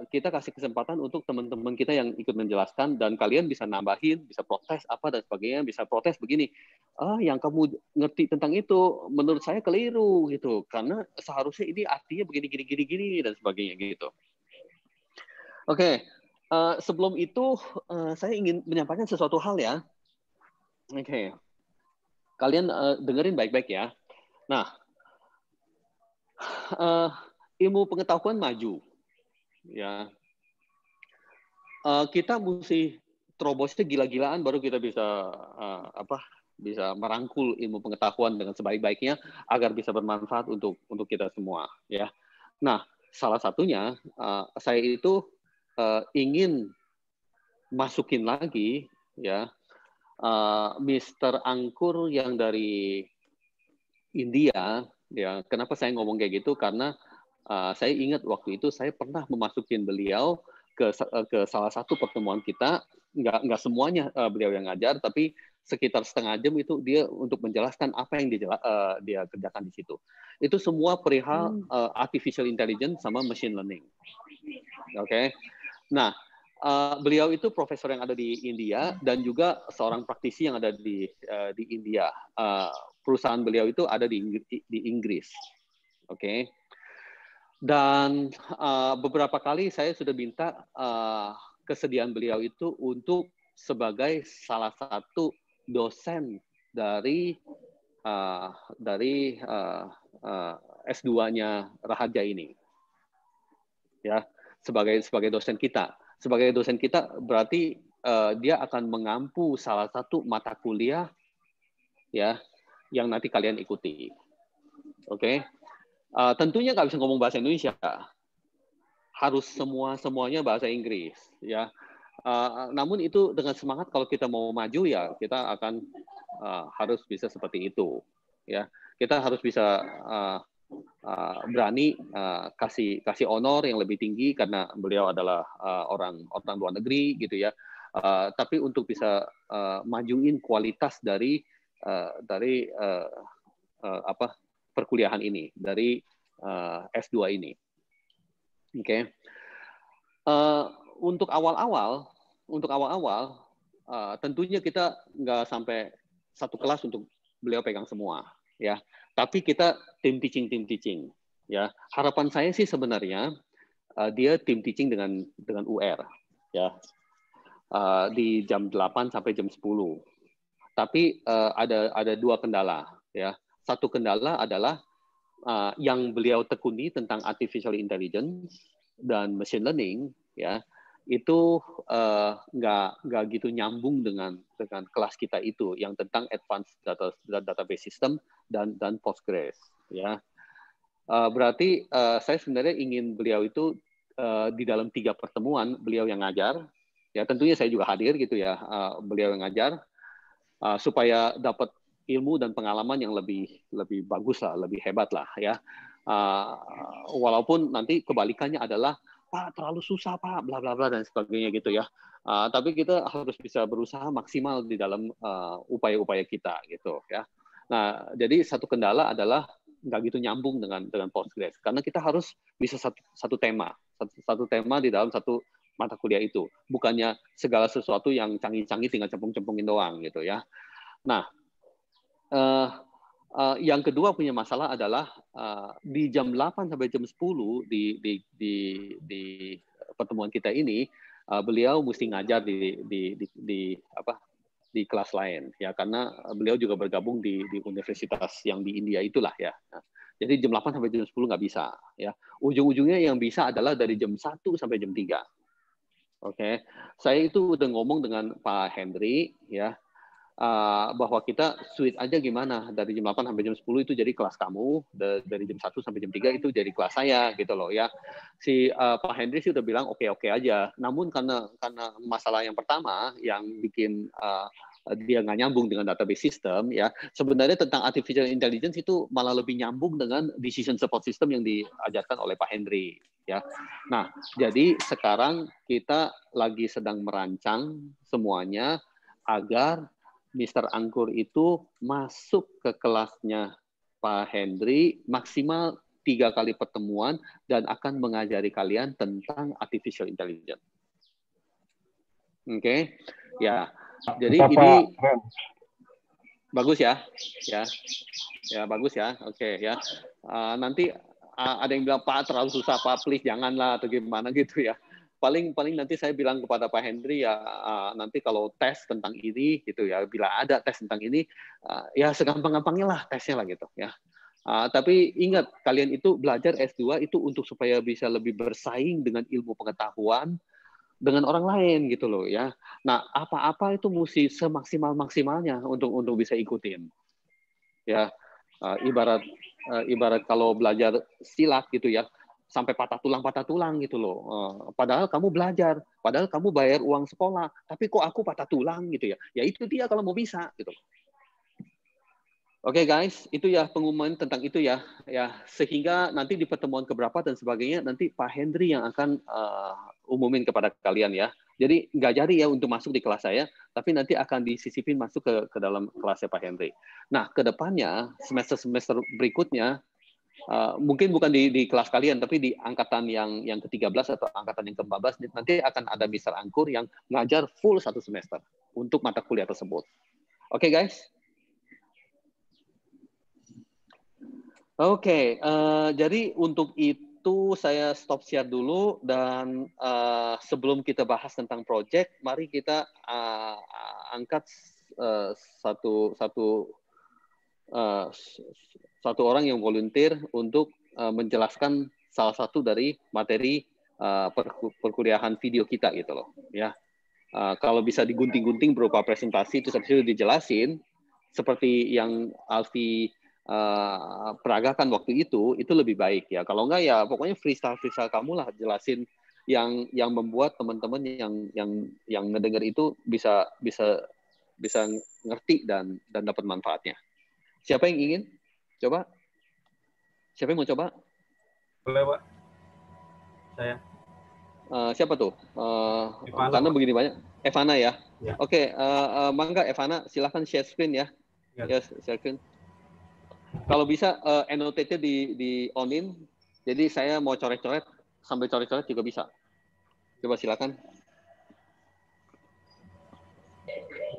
Kita kasih kesempatan untuk teman-teman kita yang ikut menjelaskan dan kalian bisa nambahin, bisa protes apa dan sebagainya, bisa protes begini. Yang kamu ngerti tentang itu menurut saya keliru gitu. Karena seharusnya ini artinya begini dan sebagainya gitu. Oke. Sebelum itu saya ingin menyampaikan sesuatu hal ya. Oke. Kalian dengerin baik-baik ya. Nah, ilmu pengetahuan maju. Ya, kita mesti terobosnya gila-gilaan baru kita bisa bisa merangkul ilmu pengetahuan dengan sebaik-baiknya agar bisa bermanfaat untuk kita semua ya. Nah, salah satunya saya itu ingin masukin lagi ya Mr. Angkur yang dari India ya. Kenapa saya ngomong kayak gitu? Karena saya ingat waktu itu saya pernah memasukin beliau ke salah satu pertemuan kita, nggak semuanya beliau yang ngajar, tapi sekitar setengah jam itu dia untuk menjelaskan apa yang dia kerjakan di situ. Itu semua perihal artificial intelligence sama machine learning. Oke. Nah, beliau itu profesor yang ada di India dan juga seorang praktisi yang ada di India. Perusahaan beliau itu ada di Inggris. Oke. Dan beberapa kali saya sudah minta kesediaan beliau itu untuk sebagai salah satu dosen dari S2-nya Raharja ini. Ya, sebagai dosen kita. Sebagai dosen kita berarti dia akan mengampu salah satu mata kuliah ya yang nanti kalian ikuti. Oke. Tentunya nggak bisa ngomong bahasa Indonesia. Harus semuanya bahasa Inggris ya. Namun itu dengan semangat kalau kita mau maju ya kita akan harus bisa seperti itu ya. Kita harus bisa berani kasih honor yang lebih tinggi karena beliau adalah orang luar negeri gitu ya. Tapi untuk bisa majuin kualitas dari perkuliahan ini, dari S2 ini. Oke. Untuk awal-awal tentunya kita nggak sampai satu kelas untuk beliau pegang semua ya. Tapi kita tim teaching ya. Harapan saya sih sebenarnya dia tim teaching dengan UR ya. Di jam 8 sampai jam 10. Tapi ada dua kendala ya. Satu kendala adalah yang beliau tekuni tentang artificial intelligence dan machine learning ya itu nggak gitu nyambung dengan kelas kita itu yang tentang advanced database system dan Postgres ya. Berarti saya sebenarnya ingin beliau itu di dalam 3 pertemuan beliau yang ngajar ya, tentunya saya juga hadir gitu ya, beliau yang ngajar supaya dapat ilmu dan pengalaman yang lebih bagus lah, lebih hebat lah ya. Walaupun nanti kebalikannya adalah Pak terlalu susah Pak, bla bla bla dan sebagainya gitu ya. Tapi kita harus bisa berusaha maksimal di dalam upaya-upaya kita gitu ya. Nah, jadi satu kendala adalah nggak gitu nyambung dengan Postgres karena kita harus bisa satu tema di dalam satu mata kuliah itu, bukannya segala sesuatu yang canggih-canggih tinggal cempung-cempungin doang gitu ya. Nah, yang kedua punya masalah adalah di jam 8 sampai jam 10 di pertemuan kita ini beliau mesti ngajar di kelas lain ya, karena beliau juga bergabung di universitas yang di India itulah ya. Jadi jam 8 sampai jam 10 nggak bisa ya. Ujung-ujungnya yang bisa adalah dari jam 1 sampai jam 3. Oke. Saya itu udah ngomong dengan Pak Henry ya, bahwa kita switch aja gimana dari jam 8 sampai jam 10 itu jadi kelas kamu, dari jam 1 sampai jam 3 itu jadi kelas saya gitu loh ya. Si Pak Henry sih udah bilang oke aja. Namun karena masalah yang pertama yang bikin dia nggak nyambung dengan database system ya, sebenarnya tentang artificial intelligence itu malah lebih nyambung dengan decision support system yang diajarkan oleh Pak Henry ya. Nah, jadi sekarang kita lagi sedang merancang semuanya agar Mr. Angkur itu masuk ke kelasnya Pak Henry maksimal 3 kali pertemuan dan akan mengajari kalian tentang artificial intelligence. Oke, ya. Jadi ini bagus ya, bagus ya. Oke ya. Nanti ada yang bilang Pak terlalu susah Pak, please janganlah atau gimana gitu ya. Paling nanti saya bilang kepada Pak Henry ya, nanti kalau tes tentang ini gitu ya, bila ada tes tentang ini ya segampang-gampangnya lah tesnya lah gitu ya. Tapi ingat, kalian itu belajar S2 itu untuk supaya bisa lebih bersaing dengan ilmu pengetahuan dengan orang lain gitu loh ya. Nah, apa-apa itu mesti semaksimal-maksimalnya untuk bisa ikutin. Ya, ibarat kalau belajar silat gitu ya, sampai patah tulang gitu loh. Padahal kamu belajar, padahal kamu bayar uang sekolah, tapi kok aku patah tulang gitu ya. Ya itu dia kalau mau bisa gitu. Oke guys, itu ya pengumuman tentang itu ya. Sehingga nanti di pertemuan keberapa dan sebagainya nanti Pak Henry yang akan umumin kepada kalian ya. Jadi nggak jadi ya untuk masuk di kelas saya, tapi nanti akan disisipin masuk ke dalam kelasnya Pak Henry. Nah, ke depannya semester berikutnya mungkin bukan di kelas kalian, tapi di angkatan yang ke-13 atau angkatan yang ke-14 nanti akan ada Mr. Angkur yang ngajar full 1 semester untuk mata kuliah tersebut. Oke guys? Oke, jadi untuk itu saya stop share dulu dan sebelum kita bahas tentang project, mari kita angkat satu orang yang volunteer untuk menjelaskan salah satu dari materi perkuliahan video kita gitu loh, ya. Kalau bisa digunting-gunting berupa presentasi terus habis itu dijelasin seperti yang Alfi peragakan waktu itu lebih baik ya. Kalau enggak ya pokoknya freestyle kamu lah, jelasin yang membuat teman-teman yang ngedengar itu bisa ngerti dan dapat manfaatnya. Siapa yang ingin coba? Siapa yang mau coba? Boleh, Pak. Saya. Siapa tuh? Ivana, Karena Pak. begini banyak. Evana ya. Ya. Oke, mangga Evana, silahkan share screen ya. Ya. Yes, share screen. Kalau bisa annotate-nya di on-in. Jadi saya mau coret-coret, sambil coret-coret juga bisa. Coba silakan.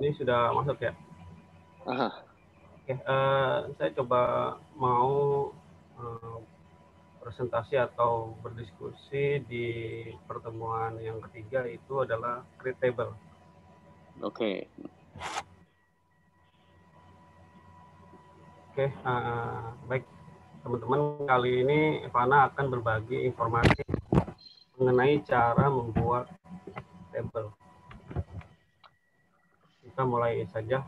Ini sudah masuk ya? Aha. Oke, saya coba mau presentasi atau berdiskusi di pertemuan yang ketiga, itu adalah create table. Oke. Oke, baik teman-teman, kali ini Ivana akan berbagi informasi mengenai cara membuat table. Kita mulai saja.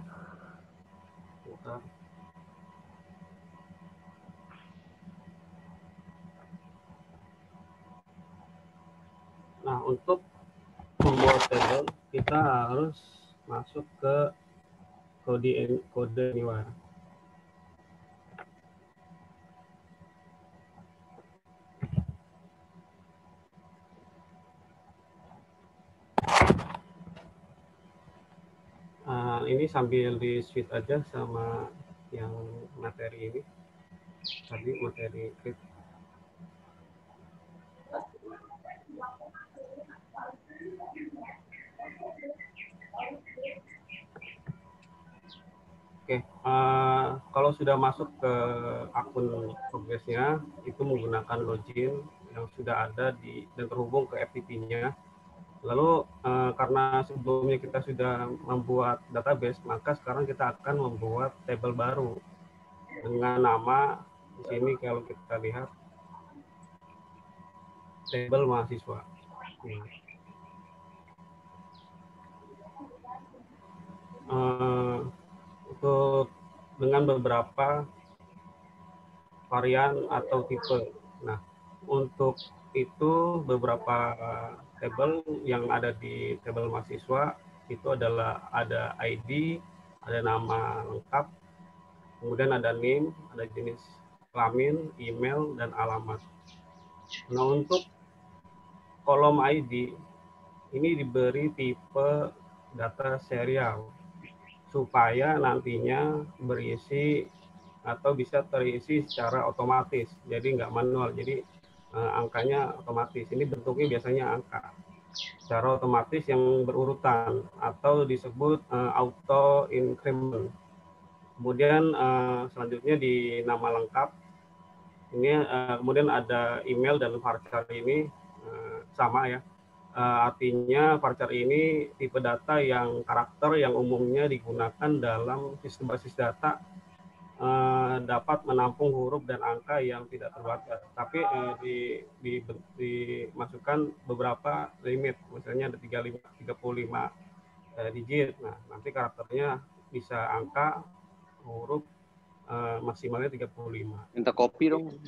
Nah, untuk membuat table kita harus masuk ke kode Anywhere. Ini sambil di switch aja sama yang materi ini. Tadi materi create. Oke, kalau sudah masuk ke akun progresnya, itu menggunakan login yang sudah ada dan terhubung ke FTP-nya. Lalu karena sebelumnya kita sudah membuat database, maka sekarang kita akan membuat table baru dengan nama di sini kalau kita lihat table mahasiswa. Untuk dengan beberapa varian atau tipe. Nah, untuk itu beberapa table yang ada di table mahasiswa itu adalah ada ID, ada nama lengkap, kemudian ada name, ada jenis kelamin, email, dan alamat. Nah, untuk kolom ID ini diberi tipe data serial supaya nantinya berisi atau bisa terisi secara otomatis, jadi nggak manual, jadi angkanya otomatis. Ini bentuknya biasanya angka secara otomatis yang berurutan atau disebut auto increment. Kemudian selanjutnya di nama lengkap ini kemudian ada email dan varchar ini sama ya. Artinya varchar ini tipe data yang karakter yang umumnya digunakan dalam sistem basis data dapat menampung huruf dan angka yang tidak terbatas, tapi dimasukkan beberapa limit, misalnya ada 35 digit. Nah, nanti karakternya bisa angka, huruf, maksimalnya 35. Minta kopi dong.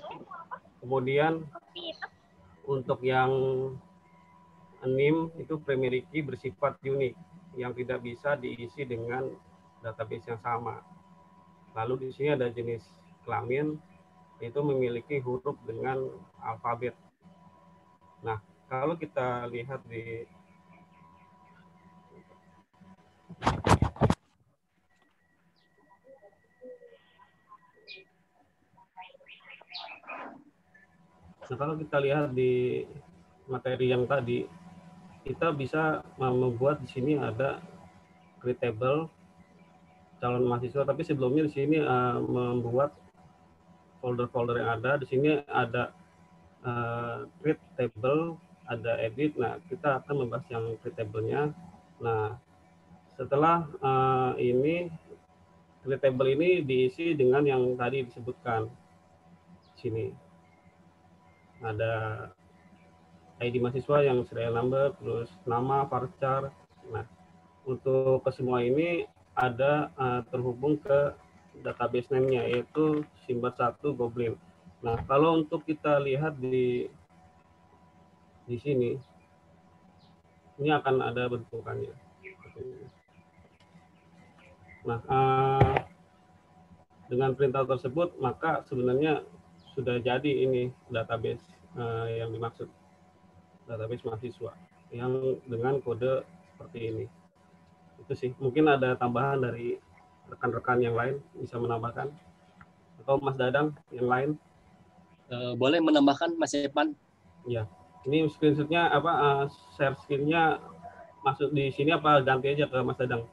Kemudian untuk yang NIM itu primary key bersifat unik yang tidak bisa diisi dengan database yang sama. Lalu di sini ada jenis kelamin, itu memiliki huruf dengan alfabet. Nah, kalau kita lihat di materi yang tadi, kita bisa membuat di sini ada create table calon mahasiswa, tapi sebelumnya di sini membuat folder-folder yang ada. Di sini ada create table, ada edit. Nah, kita akan membahas yang create table-nya. Nah, setelah ini create table ini diisi dengan yang tadi disebutkan. Di sini ada ID mahasiswa yang serial number, terus nama, varchar. Nah, untuk kesemua ini ada terhubung ke database name-nya, yaitu Simbat1 Goblin. Nah, kalau untuk kita lihat di sini, ini akan ada bentukannya. Nah, dengan perintah tersebut, maka sebenarnya sudah jadi ini database yang dimaksud, database mahasiswa yang dengan kode seperti ini. Itu sih, mungkin ada tambahan dari rekan-rekan yang lain bisa menambahkan, atau Mas Dadang yang lain. Boleh menambahkan Mas Evan? Ya, ini screenshotnya apa, share screen-nya masuk di sini apa ganti aja ke Mas Dadang?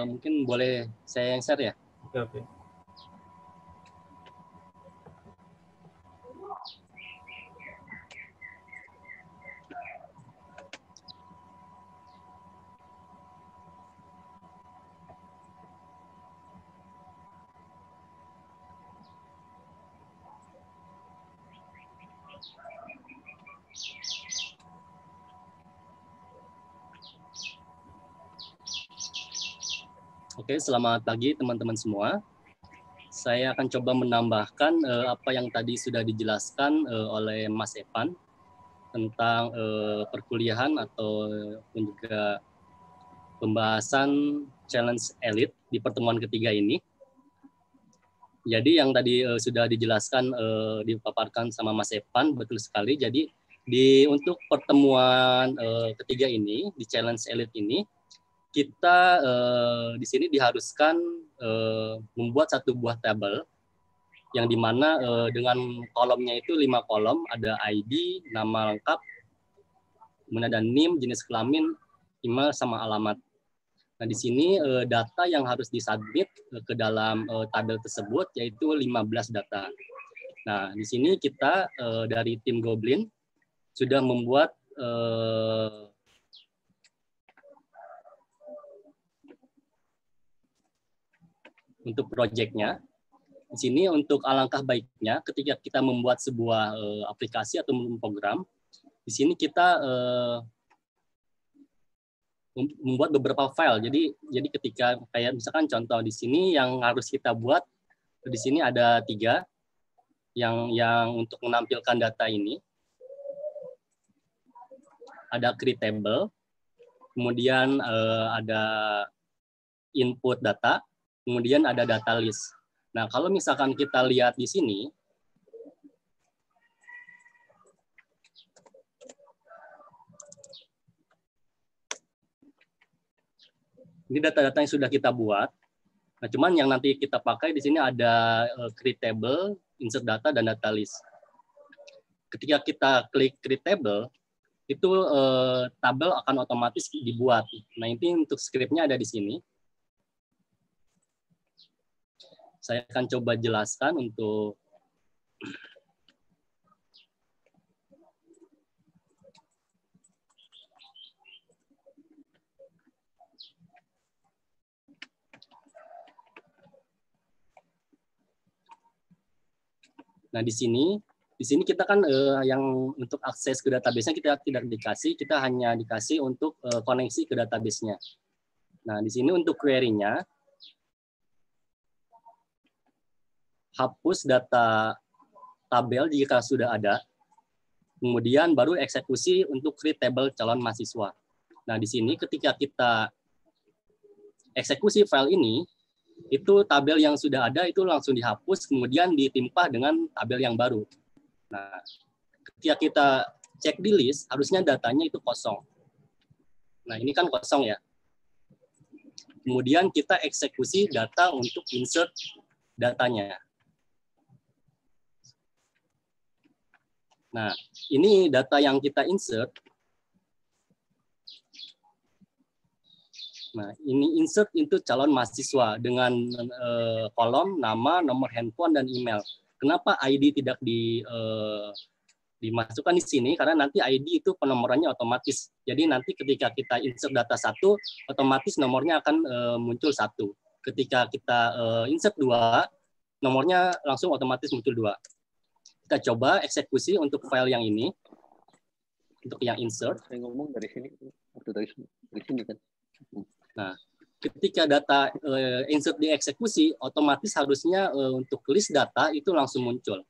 Mungkin boleh saya yang share ya? Oke. Oke, selamat pagi teman-teman semua. Saya akan coba menambahkan apa yang tadi sudah dijelaskan oleh Mas Evan tentang perkuliahan atau juga pembahasan challenge elite di pertemuan ketiga ini. Jadi yang tadi sudah dijelaskan, dipaparkan sama Mas Evan, betul sekali. Jadi untuk pertemuan ketiga ini, di challenge elite ini, kita di sini diharuskan membuat satu buah tabel yang dimana dengan kolomnya itu 5 kolom, ada ID, nama lengkap, kemudian ada NIM, jenis kelamin, email, sama alamat. Nah, di sini data yang harus disubmit ke dalam tabel tersebut yaitu 15 data. Nah, di sini kita dari tim Goblin sudah membuat untuk proyeknya. Di sini untuk alangkah baiknya ketika kita membuat sebuah aplikasi atau program, di sini kita membuat beberapa file. Jadi ketika kayak misalkan contoh di sini yang harus kita buat, di sini ada 3 yang untuk menampilkan data ini. Ada create table, kemudian ada input data, kemudian ada data list. Nah, kalau misalkan kita lihat di sini, ini data-data yang sudah kita buat. Nah, cuman yang nanti kita pakai di sini ada create table, insert data, dan data list. Ketika kita klik create table, itu tabel akan otomatis dibuat. Nah, ini untuk script-nya ada di sini. Saya akan coba jelaskan untuk Nah, di sini kita kan yang untuk akses ke database-nya kita tidak dikasih, kita hanya dikasih untuk koneksi ke database-nya. Nah, di sini untuk query-nya, hapus data tabel jika sudah ada, kemudian baru eksekusi untuk create table calon mahasiswa. Nah, di sini ketika kita eksekusi file ini, itu tabel yang sudah ada itu langsung dihapus, kemudian ditimpa dengan tabel yang baru. Nah, ketika kita cek di list, harusnya datanya itu kosong. Nah, ini kan kosong ya. Kemudian kita eksekusi data untuk insert datanya. Nah, ini data yang kita insert. Nah, ini insert itu calon mahasiswa dengan kolom nama, nomor handphone, dan email. Kenapa ID tidak dimasukkan di sini? Karena nanti ID itu penomorannya otomatis. Jadi nanti ketika kita insert data 1, otomatis nomornya akan muncul 1. Ketika kita insert 2, nomornya langsung otomatis muncul 2. Kita coba eksekusi untuk file yang ini. untuk yang insert. Saya ngomong dari sini, waktu dari sini kan. Nah, ketika data insert dieksekusi, otomatis harusnya untuk list data itu langsung muncul.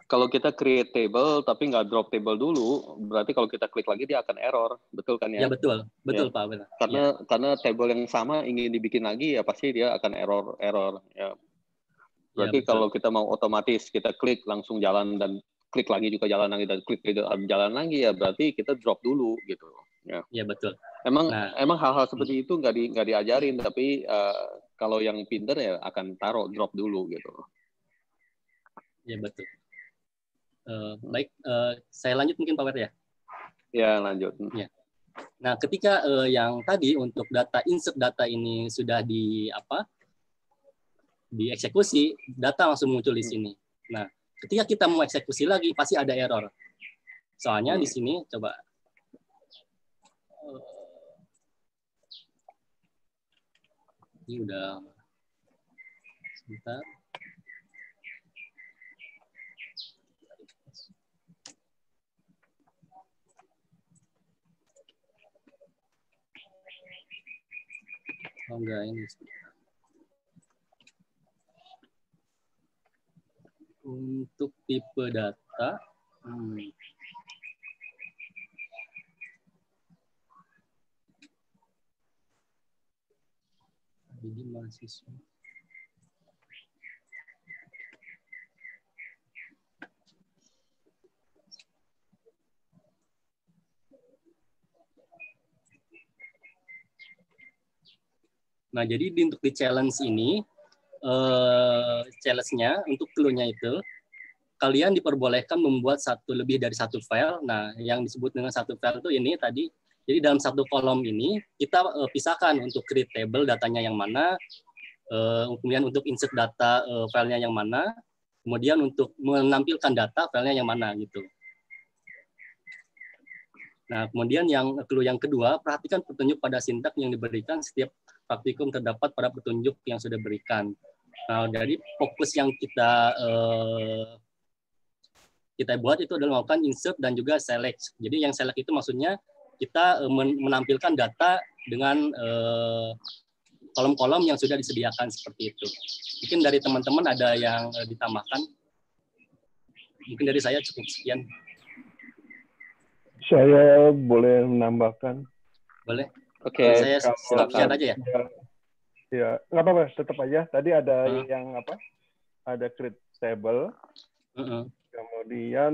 Kalau kita create table tapi nggak drop table dulu, berarti kalau kita klik lagi dia akan error, betul kan ya? Ya betul, betul ya. Pak. Benar. Karena table yang sama ingin dibikin lagi ya pasti dia akan error. Ya. Berarti Ya, kalau kita mau otomatis kita klik langsung jalan dan klik lagi juga jalan lagi dan klik jalan lagi ya berarti kita drop dulu gitu. Ya, ya betul. Emang hal-hal seperti itu nggak diajarin tapi kalau yang pinter ya akan taruh drop dulu gitu. Ya betul. Baik, saya lanjut mungkin Pak Wet ya. Ya lanjut. Ya. Nah, ketika yang tadi untuk data insert data ini sudah dieksekusi, data langsung muncul di sini. Nah, ketika kita mau eksekusi lagi pasti ada error. Soalnya di sini coba ini udah sebentar. Oh enggak, ini untuk tipe data jadi mahasiswa. Nah, jadi untuk di challenge ini, challenge-nya untuk clue-nya itu, kalian diperbolehkan membuat lebih dari satu file. Nah, yang disebut dengan satu file itu ini tadi. Jadi dalam satu kolom ini kita pisahkan untuk create table datanya yang mana, kemudian untuk insert data filenya yang mana, kemudian untuk menampilkan data filenya yang mana gitu. Nah, kemudian yang clue yang kedua, perhatikan petunjuk pada sintak yang diberikan setiap praktikum terdapat pada petunjuk yang sudah diberikan. Nah, dari fokus yang kita buat itu adalah melakukan insert dan juga select. Jadi yang select itu maksudnya kita menampilkan data dengan kolom-kolom yang sudah disediakan seperti itu. Mungkin dari teman-teman ada yang ditambahkan. Mungkin dari saya cukup sekian. Saya boleh menambahkan. Boleh. Oke, Saya stop share aja ya. Ya, nggak apa-apa, tetap aja. Tadi ada yang apa? Ada create table. Kemudian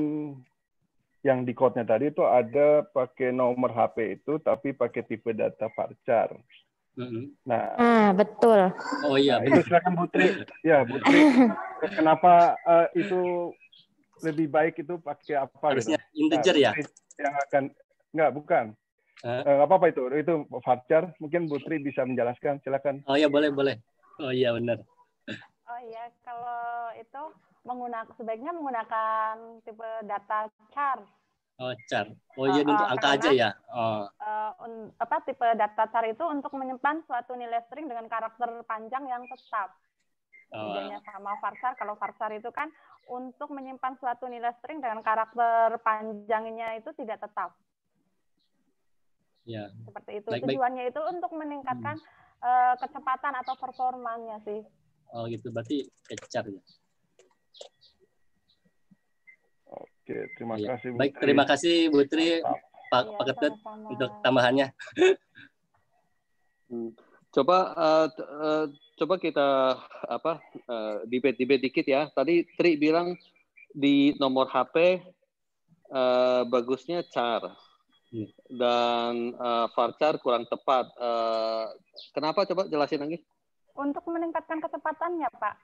yang di code-nya tadi itu ada pakai nomor HP itu, tapi pakai tipe data varchar. Nah, betul. Oh iya. Nah, itu silakan Putri. Ya, Putri. Kenapa itu lebih baik itu pakai apa? Harusnya gitu? integer ya? Yang akan bukan. Nggak apa-apa itu varchar. Mungkin Putri bisa menjelaskan, silakan. Oh ya, boleh. Oh iya benar. Oh iya, kalau itu sebaiknya menggunakan tipe data char. Oh, char. Oh iya, untuk angka aja ya. Oh. Tipe data char itu untuk menyimpan suatu nilai string dengan karakter panjang yang tetap. Bedanya sama varchar. Kalau varchar itu kan untuk menyimpan suatu nilai string dengan karakter panjangnya itu tidak tetap. Ya. Seperti itu. Tujuannya itu untuk meningkatkan kecepatan atau performanya sih. Oh gitu, berarti char ya. Oke, terima kasih. Baik, terima kasih Bu Tri, Pak Ketut untuk tambahannya. Coba kita debate dikit ya. Tadi Tri bilang di nomor HP bagusnya char dan varchar kurang tepat. Kenapa? Coba jelasin lagi. Untuk meningkatkan kecepatannya, Pak,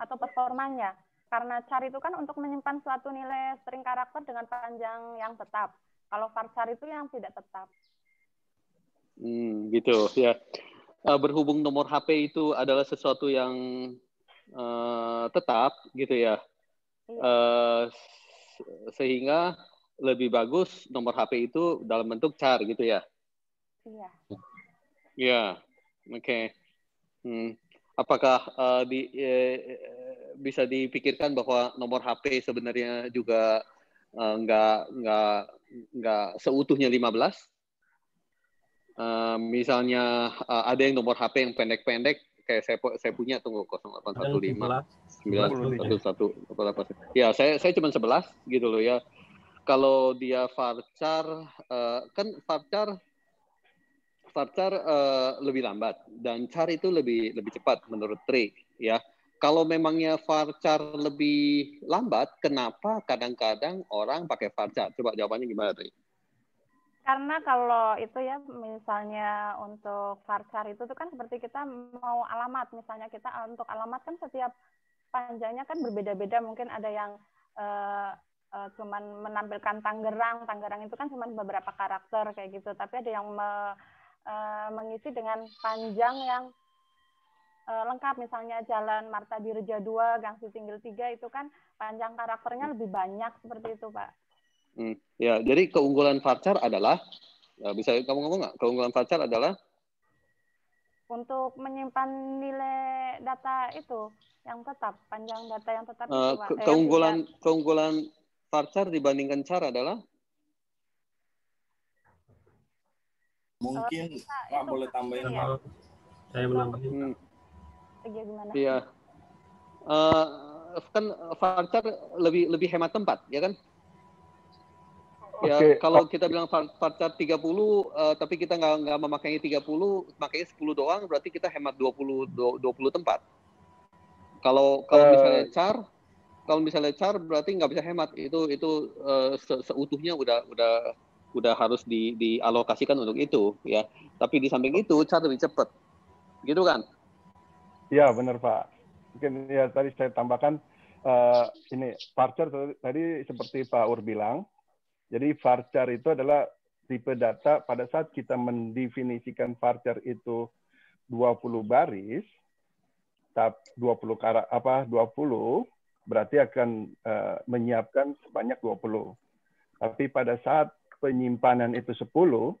atau performanya. Karena char itu kan untuk menyimpan suatu nilai string karakter dengan panjang yang tetap. Kalau varchar itu yang tidak tetap. Gitu ya. Berhubung nomor HP itu adalah sesuatu yang tetap, gitu ya. Sehingga lebih bagus nomor HP itu dalam bentuk char, gitu ya. Iya. Ya, oke. apakah bisa dipikirkan bahwa nomor HP sebenarnya juga nggak seutuhnya 15? Misalnya ada yang nomor HP yang pendek-pendek, kayak saya punya tuh 0815 911 ya saya cuma 11 gitu loh ya. Kalau dia varchar kan varchar lebih lambat dan char itu lebih cepat menurut Trey ya. Kalau memangnya varchar lebih lambat, kenapa kadang-kadang orang pakai varchar? Coba jawabannya gimana, Trey? Karena kalau itu ya, misalnya untuk varchar itu tuh kan seperti kita mau alamat, misalnya kita untuk alamat kan setiap panjangnya kan berbeda-beda, mungkin ada yang cuman menampilkan Tangerang itu kan cuman beberapa karakter kayak gitu, tapi ada yang mengisi dengan panjang yang lengkap, misalnya Jalan Marta Dirja 2, Gang Sutinggil 3 itu kan panjang karakternya lebih banyak seperti itu, Pak. Ya, jadi keunggulan varchar adalah, bisa kamu ngomong nggak? Keunggulan varchar adalah untuk menyimpan nilai data itu yang tetap, panjang data yang tetap itu, Pak. Keunggulan varchar dibandingkan char adalah? Mungkin Pak boleh tambahin. Ya. Saya menambahin. Gimana? Iya. Kan varchar lebih hemat tempat, ya kan? Ya, kalau kita bilang varchar 30, tapi kita nggak memakainya 30, makanya 10 doang, berarti kita hemat 20 tempat. Kalau misalnya char berarti nggak bisa hemat, itu seutuhnya udah harus dialokasikan untuk itu, ya. Tapi di samping itu char lebih cepat, gitu kan? Iya, benar Pak. Mungkin ya tadi saya tambahkan ini varchar tadi seperti Pak Ur bilang. Jadi varchar itu adalah tipe data pada saat kita mendefinisikan varchar itu 20 baris, 20 berarti akan menyiapkan sebanyak 20. Tapi pada saat penyimpanan itu 10,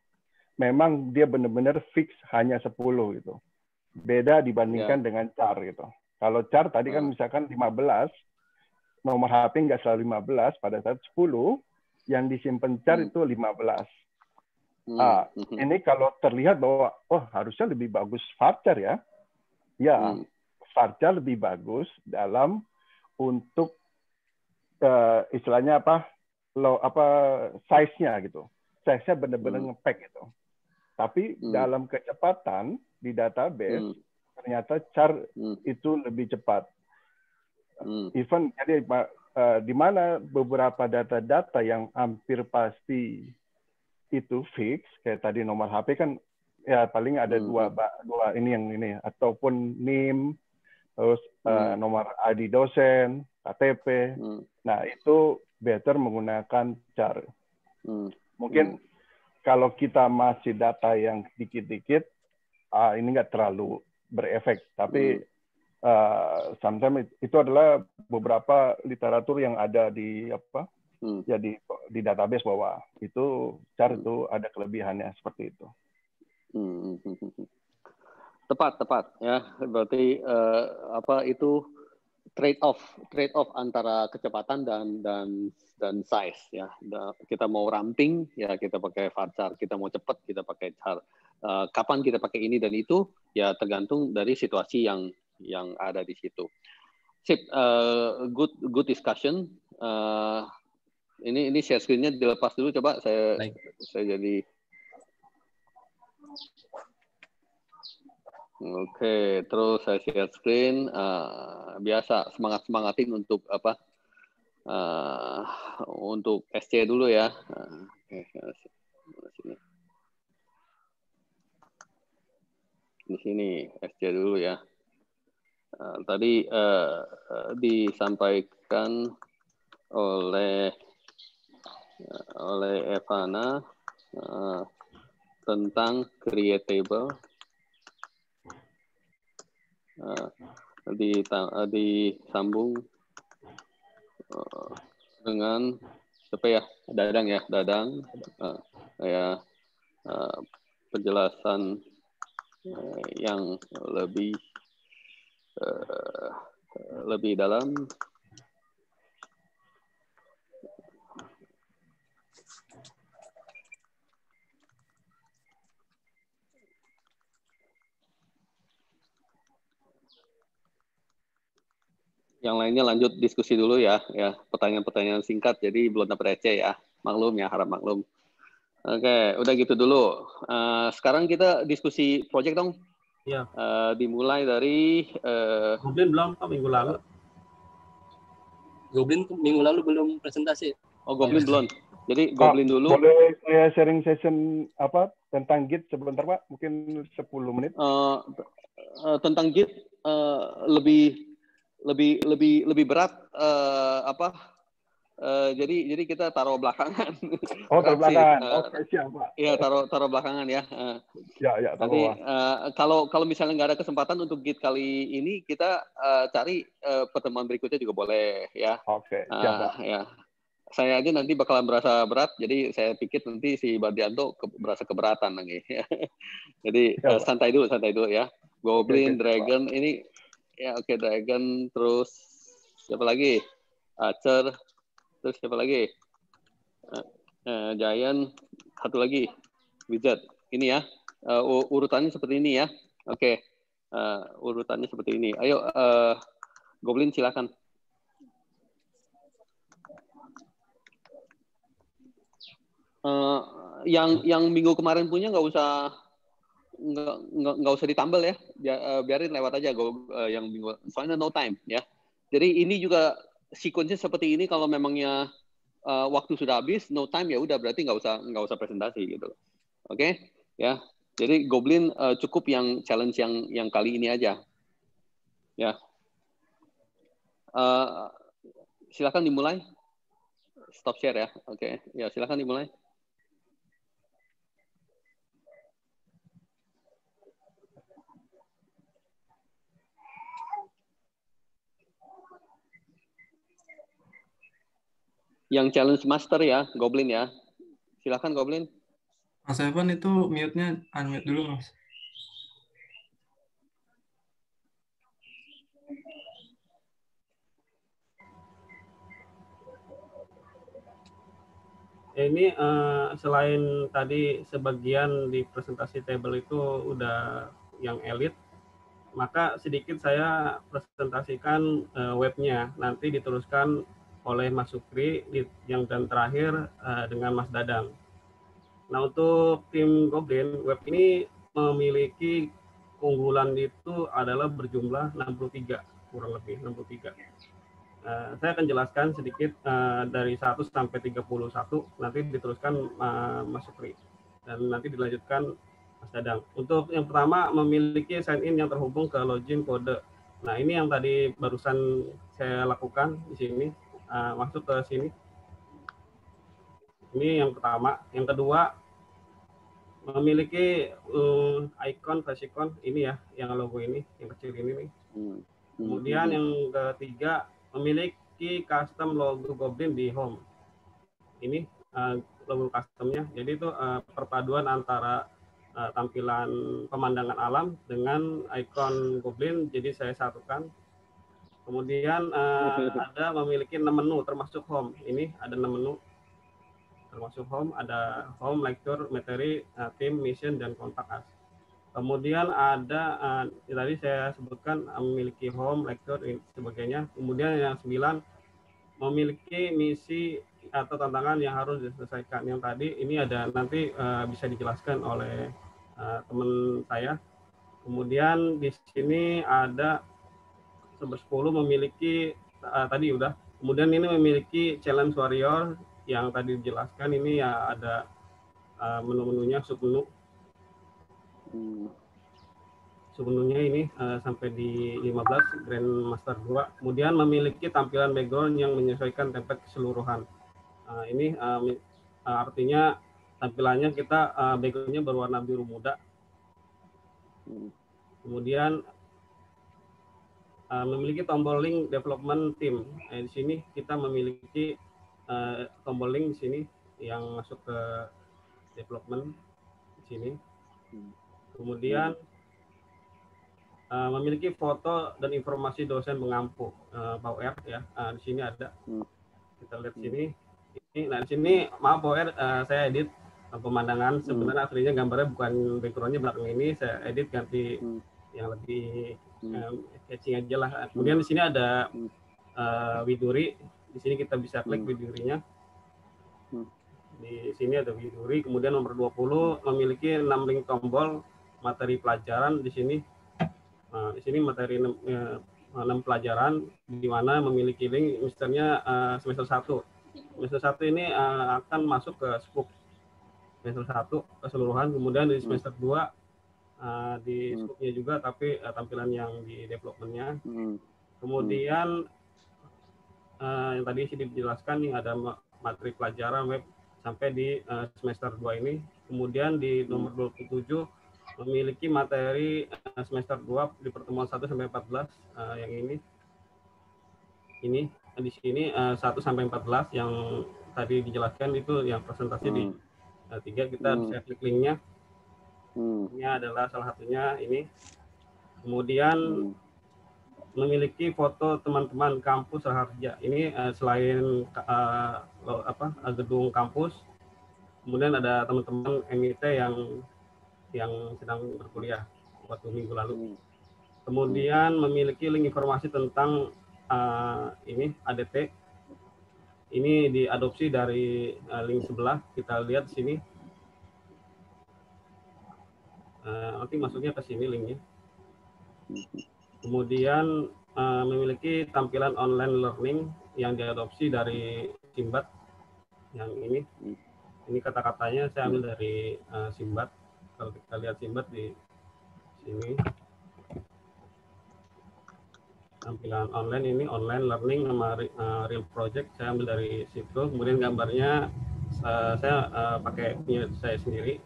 memang dia benar-benar fix hanya 10 gitu. Beda dibandingkan dengan char gitu. Kalau char tadi kan misalkan 15, nomor HP nggak selalu 15, pada saat 10, yang disimpan char itu 15. Ini kalau terlihat bahwa harusnya lebih bagus varchar ya. Ya, varchar lebih bagus dalam untuk istilahnya size-nya gitu. Size-nya benar-benar nge-pack gitu. Tapi dalam kecepatan di database ternyata char itu lebih cepat. Even jadi di mana beberapa data-data yang hampir pasti itu fix, kayak tadi nomor HP kan ya paling ada dua ini yang ini, ataupun NIM, terus nomor ID dosen, KTP. Nah itu better menggunakan char. Mungkin kalau kita masih data yang dikit-dikit, ini nggak terlalu berefek, tapi sometimes itu adalah beberapa literatur yang ada di di database bahwa itu char itu ada kelebihannya seperti itu. Tepat ya, berarti itu trade off antara kecepatan dan size ya. Kita mau ramping ya kita pakai varchar, kita mau cepat kita pakai char. Kapan kita pakai ini dan itu ya tergantung dari situasi yang ada di situ. Sip, good discussion. Ini share screen-nya dilepas dulu, coba saya jadi. Oke, terus saya share screen. Biasa semangatin untuk untuk SC dulu ya. Di sini SC dulu ya. Tadi disampaikan oleh Evana tentang creatable, disambung dengan Dadang penjelasan yang lebih lebih dalam. Yang lainnya lanjut diskusi dulu ya, pertanyaan-pertanyaan singkat, jadi belum dapat receh ya, maklum ya, harap maklum. Oke, udah gitu dulu. Sekarang kita diskusi project dong. Iya. Dimulai dari. Goblin belum Pak minggu lalu. Goblin minggu lalu belum presentasi. Oh, Goblin belum. Jadi Goblin dulu. Boleh saya sharing session tentang Git sebentar Pak? Mungkin 10 menit. Tentang Git lebih berat jadi kita taruh belakangan. Oh, taruh belakangan. Oke, siap Pak. Iya, taruh belakangan ya. Ya, nanti kalau misalnya nggak ada kesempatan untuk Git kali ini, kita cari pertemuan berikutnya juga boleh ya. Oke, siap Pak. Ya. Saya aja nanti bakalan berasa berat, jadi saya pikir nanti si Bardianto berasa keberatan lagi. Jadi santai dulu ya. Goblin, Dragon ini ya, oke, Dragon, terus siapa lagi? Archer, terus siapa lagi? Giant, satu lagi Wizard. Ini ya, urutannya seperti ini ya. Oke, urutannya seperti ini. Ayo, Goblin silakan. Yang minggu kemarin punya nggak usah ditambal ya, biarin lewat aja yang minggu, soalnya no time ya. Jadi ini juga sequence seperti ini, kalau memangnya waktu sudah habis, no time ya udah, berarti nggak usah presentasi gitu. Oke? Ya. Jadi Goblin cukup yang challenge yang kali ini aja. Ya. Silakan dimulai. Stop share ya. Oke. Ya, silakan dimulai. Yang challenge master ya, Goblin ya. Silakan Goblin. Mas Evan itu mute-nya unmute dulu, Mas. Ini selain tadi sebagian di presentasi table itu udah yang elit, maka sedikit saya presentasikan webnya. Nanti diteruskan oleh Mas Sukri yang dan terakhir dengan Mas Dadang. Nah, untuk tim Goblin, web ini memiliki keunggulan itu adalah berjumlah 63, kurang lebih 63. Saya akan jelaskan sedikit dari 1 sampai 31, nanti diteruskan Mas Sukri, dan nanti dilanjutkan Mas Dadang. Untuk yang pertama, memiliki sign in yang terhubung ke login kode. Nah, ini yang tadi barusan saya lakukan di sini, masuk ke sini. Ini yang pertama. Yang kedua, memiliki icon, fasicon ini ya, yang logo ini, yang kecil ini nih. Kemudian yang ketiga, memiliki custom logo Goblin di home. Ini logo customnya. Jadi itu perpaduan antara tampilan pemandangan alam dengan ikon Goblin, jadi saya satukan. Kemudian ada memiliki 6 menu termasuk home. Ini ada 6 menu termasuk home, ada home, lecture, materi, team, mission, dan kontak us. Kemudian ada tadi saya sebutkan memiliki home, lecture, sebagainya. Kemudian yang 9 memiliki misi atau tantangan yang harus diselesaikan. Yang tadi ini ada nanti bisa dijelaskan oleh teman saya. Kemudian di sini ada 10 memiliki tadi udah. Kemudian ini memiliki challenge warrior yang tadi dijelaskan. Ini ya ada menu-menunya, submenu. Submenunya ini sampai di 15 Grandmaster 2. Kemudian memiliki tampilan background yang menyesuaikan template keseluruhan. Ini artinya tampilannya kita backgroundnya berwarna biru muda. Kemudian memiliki tombol link development team. Di sini kita memiliki tombol link di sini yang masuk ke development di sini. Kemudian memiliki foto dan informasi dosen pengampu PAUR ya. Di sini ada. Kita lihat sini. Nah, di sini maaf PAUR saya edit pemandangan. Sebenarnya aslinya gambarnya bukan background-nya belakang ini, saya edit ganti yang lebih catching aja lah. Kemudian di sini ada Widuri. Di sini kita bisa klik Widurinya. Di sini ada Widuri. Kemudian nomor 20 memiliki 6 link tombol materi pelajaran di sini. Nah, di sini materi 6 pelajaran di mana memiliki link misalnya semester 1. Semester 1 ini akan masuk ke SKUP semester 1 keseluruhan, kemudian di semester 2 di SKUP-nya juga tapi tampilan yang di development-nya. Kemudian yang tadi sih dijelaskan nih ada materi pelajaran web sampai di semester 2 ini. Kemudian di nomor 27 memiliki materi semester 2 di pertemuan 1 sampai 14 yang ini. Ini di sini 1 sampai 14 yang tadi dijelaskan itu yang presentasi di 3 kita bisa klik linknya. Ini adalah salah satunya ini. Kemudian memiliki foto teman-teman kampus Raharja. Ini selain gedung kampus, kemudian ada teman-teman MIT yang sedang berkuliah waktu minggu lalu. Kemudian memiliki link informasi tentang ini ADT. Ini diadopsi dari link sebelah. Kita lihat di sini. Nanti masuknya ke sini linknya. Kemudian memiliki tampilan online learning yang diadopsi dari Simbat. Yang ini. Ini kata-katanya saya ambil dari Simbat. Kalau kita lihat Simbat di sini. Tampilan online ini online learning sama real project saya ambil dari situ. Kemudian gambarnya saya pakai punya saya sendiri.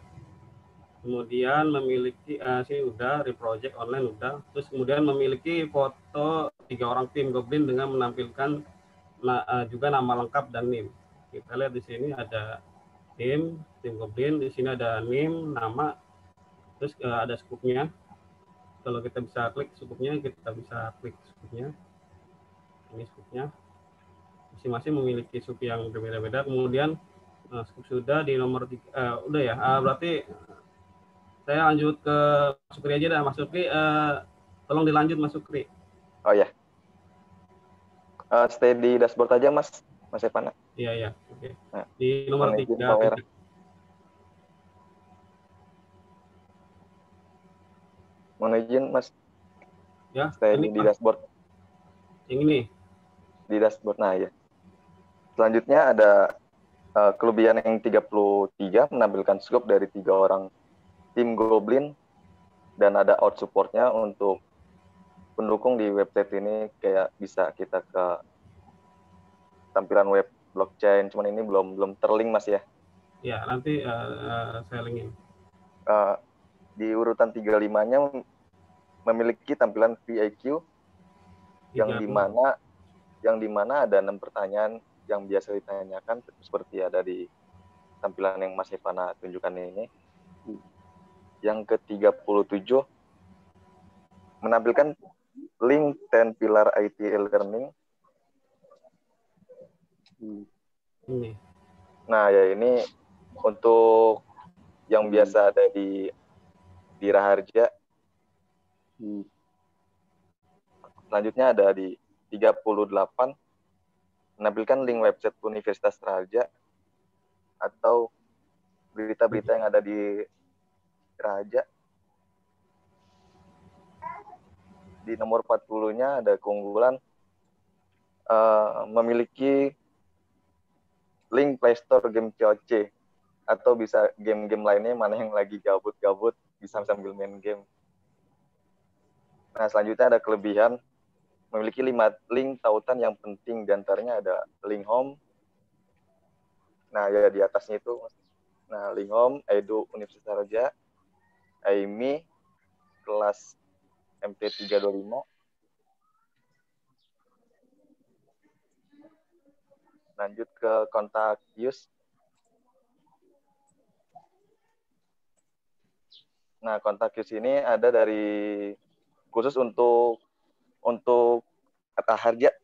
Kemudian memiliki sini udah real project online udah. Terus kemudian memiliki foto 3 orang tim Goblin dengan menampilkan juga nama lengkap dan NIM. Kita lihat di sini ada tim Goblin, di sini ada NIM, nama, terus ada skupnya. Kalau kita bisa klik skupnya, kita bisa klik skupnya. Ini skupnya. Masing-masing memiliki sub yang berbeda-beda. Kemudian skup sudah di nomor 3. Udah ya. Berarti saya lanjut ke Mas Sukri aja dah. Mas Sukri, tolong dilanjut Mas Sukri. Oh ya. Stay di dashboard aja Mas Evan. Iya. Oke. Nah, di nomor 3. Mohon izin Mas. Ya. Stay di dashboard. Yang ini. Di dashboard. Nah ya. Selanjutnya ada kelebihan yang 33 menampilkan scope dari 3 orang tim Goblin dan ada out support-nya untuk pendukung di website ini, kayak bisa kita ke tampilan web blockchain, cuman ini belum terlink Mas ya. Ya, nanti saya linkin. Di urutan 35-nya memiliki tampilan VIQ yang dimana ada 6 pertanyaan yang biasa ditanyakan seperti ada di tampilan yang Mas Ivana tunjukkan ini. Yang ke-37 menampilkan link 10 pilar IT e-learning. Nah, ya ini untuk yang biasa ada di Raharja. Selanjutnya ada di 38 menampilkan link website Universitas Raharja atau berita-berita yang ada di Raharja. Di nomor 40-nya ada keunggulan memiliki link Play Store game COC atau bisa game-game lainnya mana yang lagi gabut-gabut bisa sambil main game. Nah, selanjutnya ada kelebihan memiliki 5 link tautan yang penting, diantaranya ada link home. Nah, ya di atasnya itu. Nah, link home, Edu Universitas Raharja, AIMI, kelas MT325. Lanjut ke kontak use. Nah, kontak use ini ada dari khusus untuk Raharja.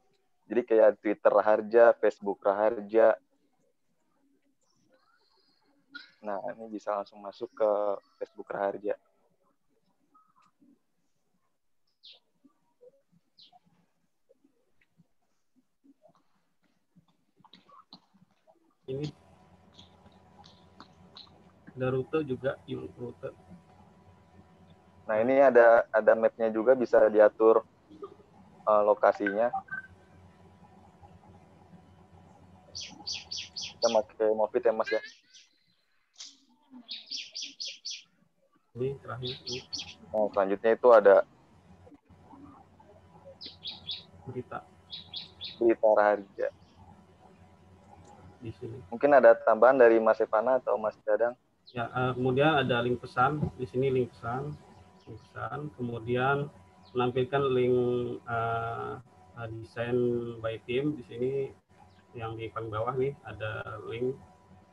Jadi kayak Twitter Raharja, Facebook Raharja. Nah, ini bisa langsung masuk ke Facebook Raharja. Ini ada rute juga, rute. Nah, ini ada map-nya juga, bisa diatur lokasinya. Kita pakai Movit ya, Mas ya. Ini terakhir. Ini. Nah, selanjutnya itu ada berita Raharja. Di sini. Mungkin ada tambahan dari Mas Evana atau Mas Dadang? Ya, kemudian ada link pesan. Di sini link pesan. Kemudian menampilkan link desain by team. Di sini yang di paling bawah nih ada link,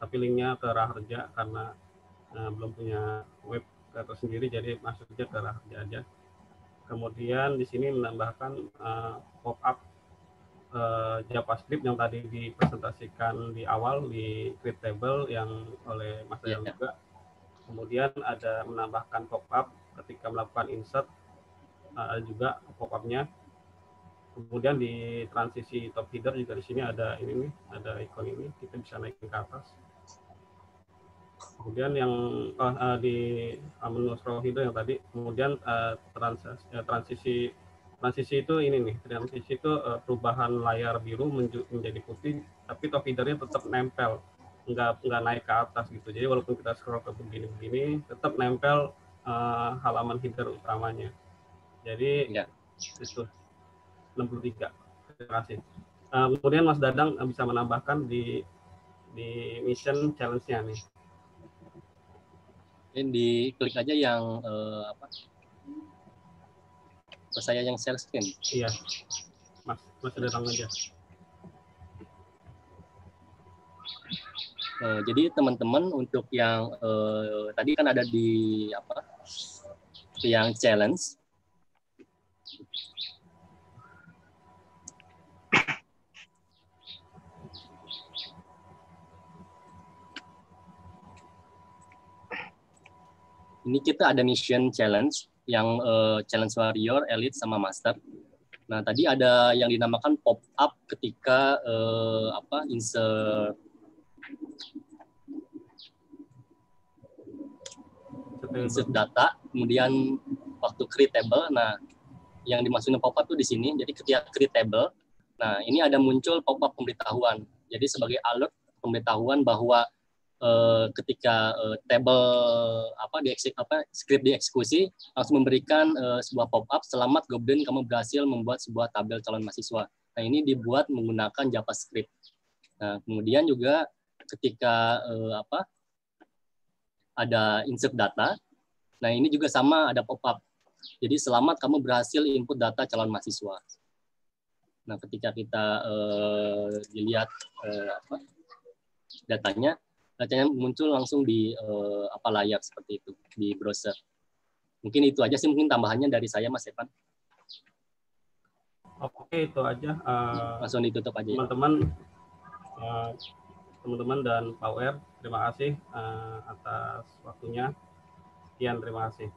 tapi linknya ke Raharja karena belum punya web tersendiri, jadi masuknya ke Raharja aja. Kemudian di sini menambahkan pop-up JavaScript yang tadi dipresentasikan di awal di create table yang oleh Mas Dadang juga. Kemudian ada menambahkan pop-up ketika melakukan insert, ada juga pop-up-nya. Kemudian di transisi top header juga di sini ada ini nih, ada ikon ini, kita bisa naikin ke atas. Kemudian yang di menu scroll header yang tadi, kemudian transisi itu ini nih, transisi itu perubahan layar biru menjadi putih, tapi top header-nya tetap nempel, nggak naik ke atas gitu. Jadi walaupun kita scroll ke begini-begini, tetap nempel halaman header utamanya. Jadi itu 63. Terima kasih. Kemudian Mas Dadang bisa menambahkan di mission challenge-nya nih. Ini diklik aja yang saya yang share screen. Iya, Mas Dadang aja. Jadi teman-teman untuk yang tadi kan ada di yang challenge. Ini kita ada mission challenge yang challenge warrior, elite sama master. Nah, tadi ada yang dinamakan pop up ketika insert data, kemudian waktu create table. Nah, yang dimaksudnya pop up tuh di sini. Jadi ketika create table, nah ini ada muncul pop up pemberitahuan. Jadi sebagai alert pemberitahuan bahwa ketika table script dieksekusi langsung memberikan sebuah pop up, selamat Goblin, kamu berhasil membuat sebuah tabel calon mahasiswa. Nah, ini dibuat menggunakan JavaScript. Nah, kemudian juga ketika ada insert data, nah ini juga sama, ada pop up. Jadi selamat kamu berhasil input data calon mahasiswa. Nah, ketika kita dilihat datanya muncul langsung di layar seperti itu di browser. Mungkin itu aja sih, mungkin tambahannya dari saya, Mas Evan. Oke, itu aja. Langsung ditutup aja. Teman-teman dan Pak WR, terima kasih atas waktunya. Sekian, terima kasih.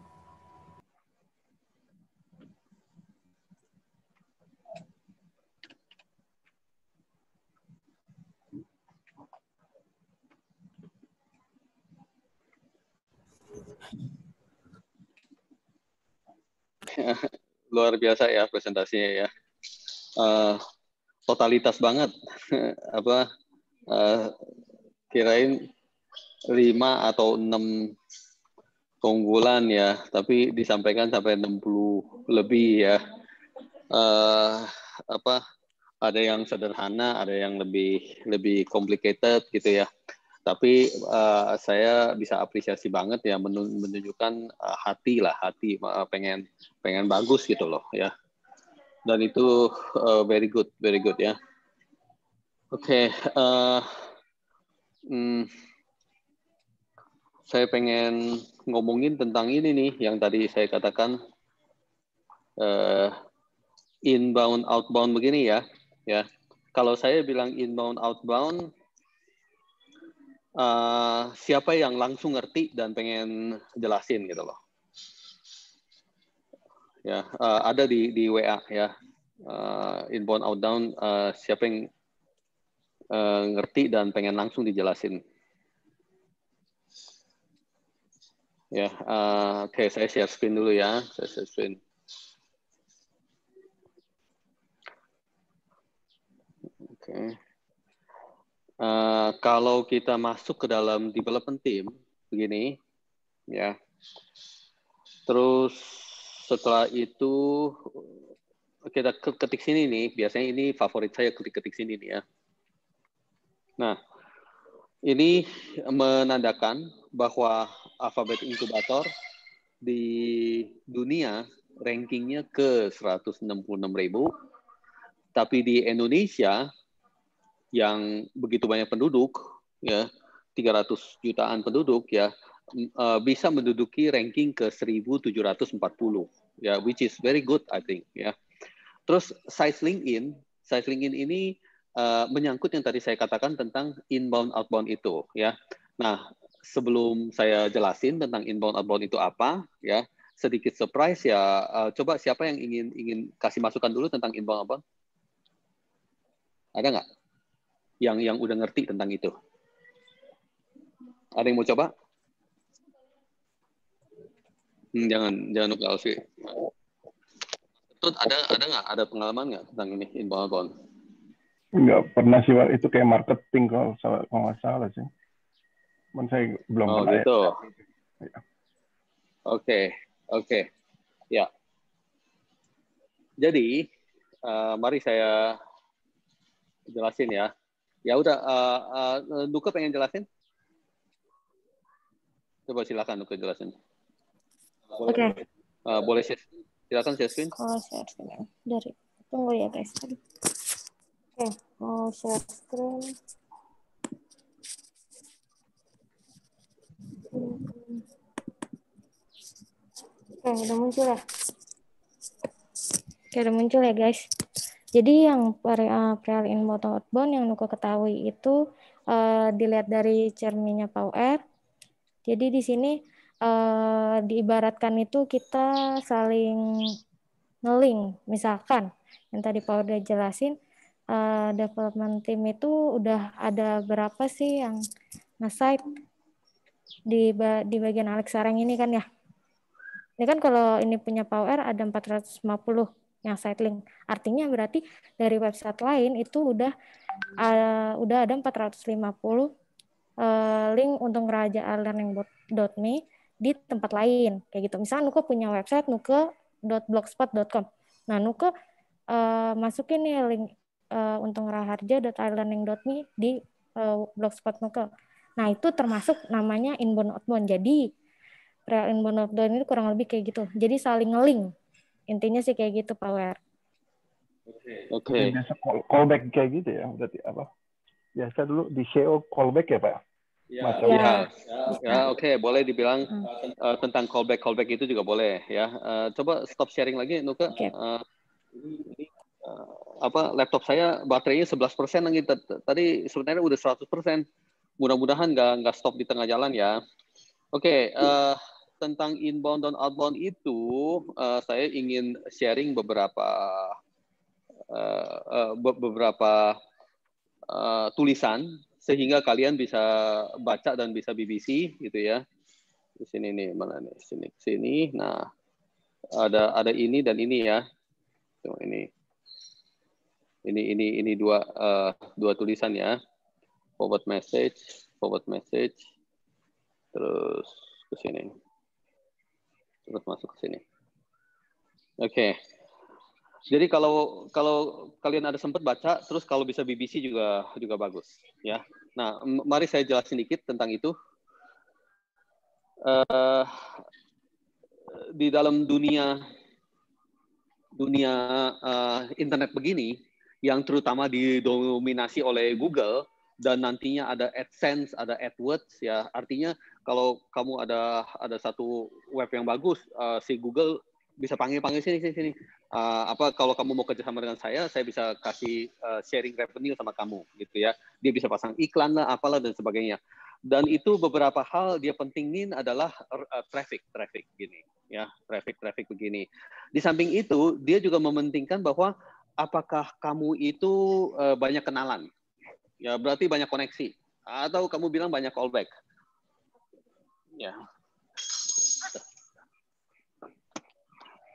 Luar biasa ya presentasinya ya. Totalitas banget. Kirain 5 atau 6 keunggulan ya, tapi disampaikan sampai 60 lebih ya. Ada yang sederhana, ada yang lebih complicated gitu ya. Tapi saya bisa apresiasi banget ya, menunjukkan hati pengen bagus gitu loh ya. Dan itu very good ya. Oke, saya pengen ngomongin tentang ini nih yang tadi saya katakan inbound outbound begini ya. Kalau saya bilang inbound outbound, siapa yang langsung ngerti dan pengen jelasin gitu loh. Ya, ada di WA ya. Inbound outbound, siapa yang ngerti dan pengen langsung dijelasin. Ya, oke, saya share screen dulu ya. Saya share screen. Oke. Kalau kita masuk ke dalam development team begini, ya. Terus setelah itu kita ketik sini nih. Biasanya ini favorit saya ketik sini nih ya. Nah, ini menandakan bahwa Alphabet Incubator di dunia rankingnya ke 166.000, tapi di Indonesia yang begitu banyak penduduk, ya 300 jutaan penduduk, ya bisa menduduki ranking ke 1.740, ya, which is very good, I think, ya. Terus size LinkedIn ini menyangkut yang tadi saya katakan tentang inbound outbound itu, ya. Nah, sebelum saya jelasin tentang inbound outbound itu apa, ya, sedikit surprise ya. Coba siapa yang ingin kasih masukan dulu tentang inbound outbound? Ada nggak? Yang udah ngerti tentang itu? Ada yang mau coba? Jangan lupa sih. Ada nggak? Ada pengalaman nggak tentang ini inbound outbound? Nggak pernah sih, Pak. Itu kayak marketing kalau nggak salah sih. Cuman saya belum pernah. Gitu. Ya. Oke. Ya. Jadi, mari saya jelasin ya. Ya udah, Nuka pengen jelasin? Coba silakan Nuka jelasin. Oke. Boleh silakan share screen. Oh, share screen. Tunggu ya guys. Oke, mau share screen. Oke, udah muncul ya. Oke, udah muncul ya guys. Jadi yang perihal inbound outbound yang Nuka ketahui itu dilihat dari cerminnya Power. Jadi di sini diibaratkan itu kita saling nge-link. Misalkan yang tadi Power udah jelasin, development team itu udah ada berapa sih yang nge-site di bagian Alexa Rank ini kan ya. Ini kan kalau ini punya Power ada 450 yang site link. Artinya berarti dari website lain itu udah ada 450 link untuk ngeraja.learning.me di tempat lain kayak gitu. Misalnya Nuka punya website nuka.blogspot.com. Nah, Nuka masukin nih link untuk raharja.ilearning.me di blogspot Nuka. Nah, itu termasuk namanya inbound outbound. Jadi inbound outbound ini kurang lebih kayak gitu. Jadi saling nge-link. Intinya sih kayak gitu, Power. Oke. Biasa callback kayak gitu ya, berarti apa? Biasa dulu di SEO callback ya, Pak? Oke. Boleh dibilang tentang callback itu juga boleh ya. Coba stop sharing lagi, Nuka. Okay. Laptop saya baterainya 11% lagi. Tadi sebenarnya udah 100%. Mudah-mudahan nggak stop di tengah jalan ya. Oke. Tentang inbound dan outbound itu, saya ingin sharing beberapa tulisan sehingga kalian bisa baca dan bisa BBC gitu ya. Di sini nih, mana nih? Sini. Nah, ada ini dan ini ya. Ini dua tulisan ya. Forward message, terus ke sini. Terus masuk ke sini. Oke. Jadi kalau kalian ada sempat baca, terus kalau bisa BBC juga bagus, ya. Nah, mari saya jelasin dikit tentang itu. Di dalam dunia internet begini, yang terutama didominasi oleh Google dan nantinya ada AdSense, ada AdWords, ya. Artinya kalau kamu ada satu web yang bagus, si Google bisa panggil sini. Apa kalau kamu mau kerjasama dengan saya bisa kasih sharing revenue sama kamu gitu ya. Dia bisa pasang iklan lah, apalah dan sebagainya. Dan itu beberapa hal dia pentingin adalah traffic gini ya, traffic begini. Di samping itu dia juga mementingkan bahwa apakah kamu itu banyak kenalan. Ya, berarti banyak koneksi atau kamu bilang banyak callback. Ya.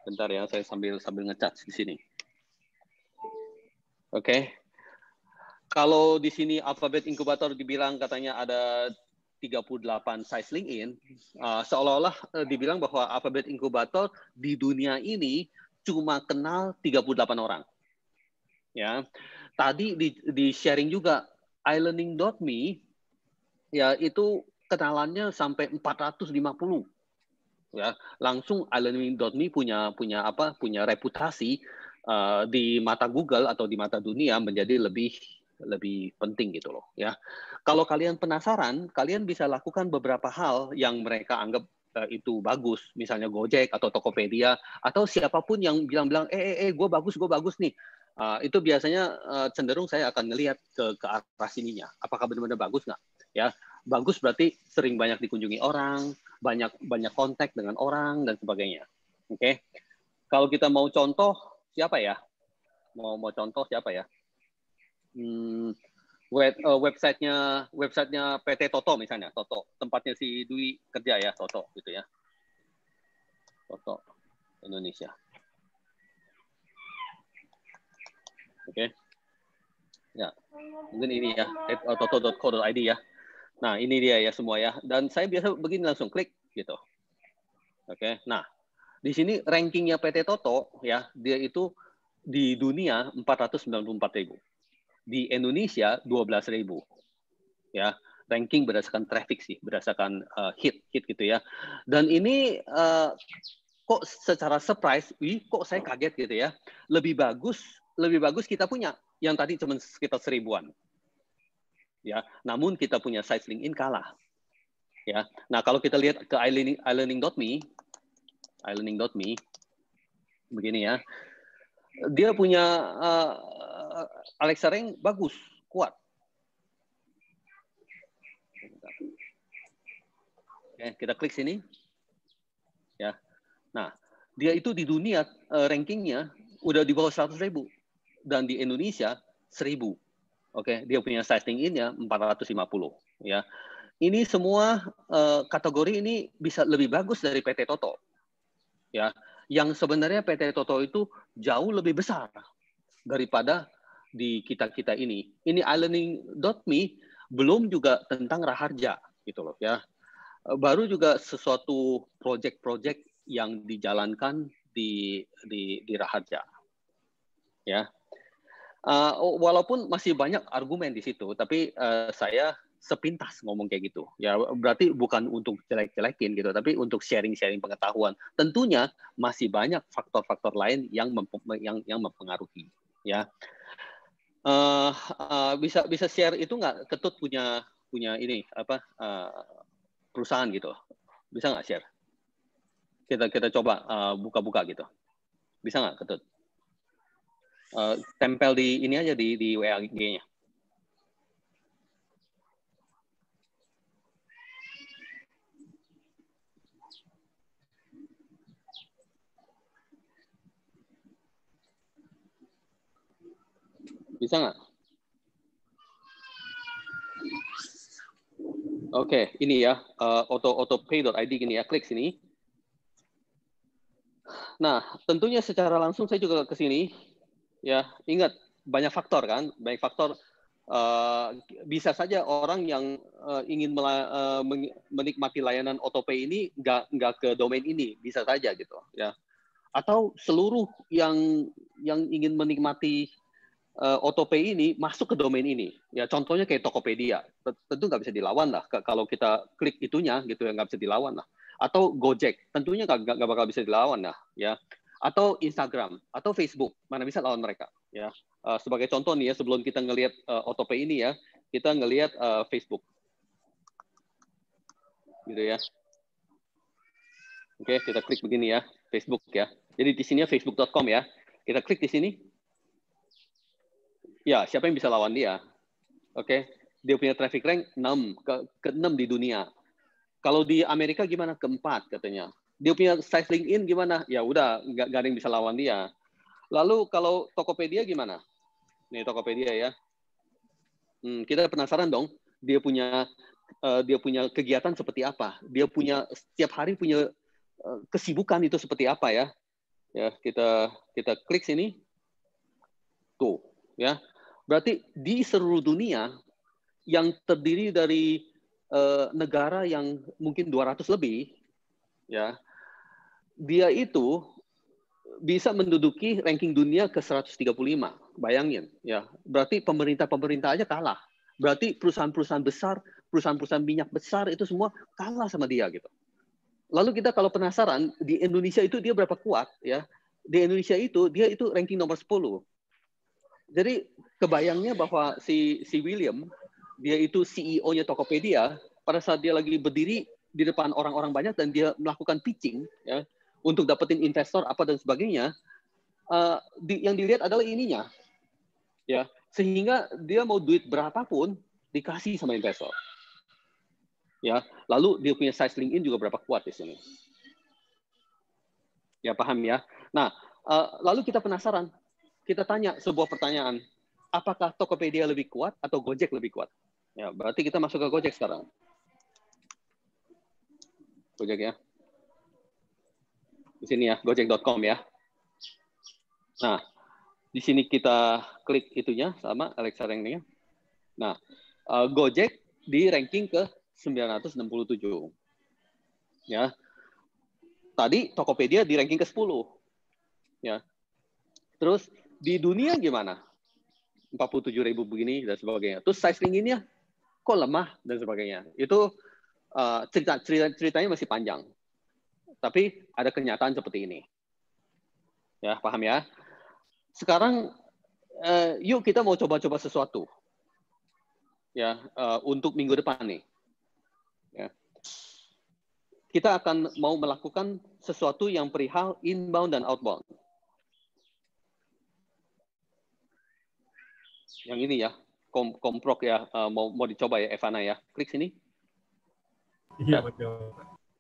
Bentar ya, saya sambil ngecat di sini. Oke. Kalau di sini Alphabet Incubator dibilang katanya ada 38 size LinkedIn, seolah-olah dibilang bahwa Alphabet Incubator di dunia ini cuma kenal 38 orang. Ya. Tadi di sharing juga iLearning.me ya itu kenalannya sampai 450. Ya, langsung iLearning.me punya reputasi di mata Google atau di mata dunia menjadi lebih penting gitu loh ya. Kalau kalian penasaran, kalian bisa lakukan beberapa hal yang mereka anggap itu bagus, misalnya Gojek atau Tokopedia atau siapapun yang bilang-bilang gue bagus nih. Itu biasanya cenderung saya akan ngelihat ke arah sininya. Apakah benar-benar bagus nggak? Ya, bagus berarti sering banyak dikunjungi orang, banyak kontak dengan orang dan sebagainya. Oke. Kalau kita mau contoh siapa ya? Mau contoh siapa ya? Websitenya PT Toto misalnya, Toto, tempatnya si Dwi kerja ya, Toto gitu ya. Toto Indonesia. Oke. Ya. Mungkin ini ya, toto.co.id ya. Nah, ini dia ya semua ya. Dan saya biasa begini langsung klik gitu. Oke. Nah, di sini rankingnya PT Toto ya, dia itu di dunia 494.000. Di Indonesia 12.000. Ya, ranking berdasarkan traffic sih, berdasarkan hit gitu ya. Dan ini kok secara surprise, kok saya kaget gitu ya. Lebih bagus kita punya yang tadi cuma sekitar 1000-an. Ya, namun kita punya site LinkedIn kalah. Ya. Nah, kalau kita lihat ke iLearning.me begini ya. Dia punya Alexa Rank bagus, kuat. Oke, kita klik sini. Ya. Nah, dia itu di dunia rankingnya udah di bawah 100.000 dan di Indonesia 1.000. Oke, dia punya size LinkedIn-nya 450 ya. Ini semua kategori ini bisa lebih bagus dari PT Toto. Ya, yang sebenarnya PT Toto itu jauh lebih besar daripada di kita ini. Ini iLearning.me belum juga tentang Raharja gitu loh ya. Baru juga sesuatu project-project yang dijalankan di Raharja. Ya. Walaupun masih banyak argumen di situ, tapi saya sepintas ngomong kayak gitu. Ya berarti bukan untuk jelek-jelekin gitu, tapi untuk sharing-sharing pengetahuan. Tentunya masih banyak faktor-faktor lain yang mempengaruhi. Ya. Bisa share itu nggak? Ketut punya ini apa perusahaan gitu, bisa nggak share? Kita coba buka-buka gitu, bisa nggak Ketut? Tempel di ini aja di WA-nya. Bisa nggak? Oke, ini ya, autopay.id gini ya, klik sini. Nah, tentunya secara langsung saya juga ke sini. Ya, ingat banyak faktor kan, banyak faktor. Bisa saja orang yang ingin menikmati layanan autopay ini nggak ke domain ini, bisa saja gitu ya. Atau seluruh yang ingin menikmati autopay ini masuk ke domain ini. Ya contohnya kayak Tokopedia, tentu nggak bisa dilawan lah kalau kita klik itunya gitu ya, nggak bisa dilawan lah. Atau Gojek, tentunya nggak bakal bisa dilawan lah ya. Atau Instagram atau Facebook, mana bisa lawan mereka ya. Sebagai contoh nih ya, sebelum kita ngelihat autopay ini ya, kita ngelihat Facebook gitu ya. Oke, kita klik begini ya, Facebook ya. Jadi di sini facebook.com ya. Kita klik di sini. Ya, siapa yang bisa lawan dia? Oke. Dia punya traffic rank 6, ke-6 di dunia. Kalau di Amerika gimana? Ke-4 katanya. Dia punya size LinkedIn gimana? Ya udah, nggak ada yang bisa lawan dia. Lalu kalau Tokopedia gimana? Nih Tokopedia ya. Kita penasaran dong. Dia punya kegiatan seperti apa? Dia punya setiap hari punya kesibukan itu seperti apa ya? Ya, kita klik sini. Tuh, ya. Berarti di seluruh dunia yang terdiri dari negara yang mungkin 200 lebih, ya, dia itu bisa menduduki ranking dunia ke 135. Bayangin, ya. Berarti pemerintah aja kalah. Berarti perusahaan-perusahaan besar, perusahaan-perusahaan minyak besar itu semua kalah sama dia gitu. Lalu kita kalau penasaran di Indonesia itu dia berapa kuat, ya? Di Indonesia itu dia itu ranking nomor 10. Jadi kebayangnya bahwa si William, dia itu CEO-nya Tokopedia, pada saat dia lagi berdiri di depan orang-orang banyak dan dia melakukan pitching, ya, untuk dapetin investor apa dan sebagainya, yang dilihat adalah ininya, ya, sehingga dia mau duit berapapun dikasih sama investor, ya. Lalu dia punya size LinkedIn juga berapa kuat di sini, ya, paham ya. Nah, lalu kita penasaran, kita tanya sebuah pertanyaan, apakah Tokopedia lebih kuat atau Gojek lebih kuat? Ya, berarti kita masuk ke Gojek sekarang. Gojek ya. Di sini ya, gojek.com ya. Nah, di sini kita klik itunya sama Alexa rankingnya. Nah, Gojek di ranking ke 967. Ya. Tadi Tokopedia di ranking ke 10. Ya. Terus di dunia gimana? 47.000 begini dan sebagainya. Terus size LinkedIn-nya kok lemah dan sebagainya. Itu ceritanya masih panjang. Tapi ada kenyataan seperti ini. Ya, paham ya? Sekarang yuk kita mau coba-coba sesuatu. Ya, untuk minggu depan nih. Ya. Kita akan mau melakukan sesuatu yang perihal inbound dan outbound. Yang ini ya, komprok ya, mau dicoba ya Evana ya. Klik sini. Iya, ya. betul.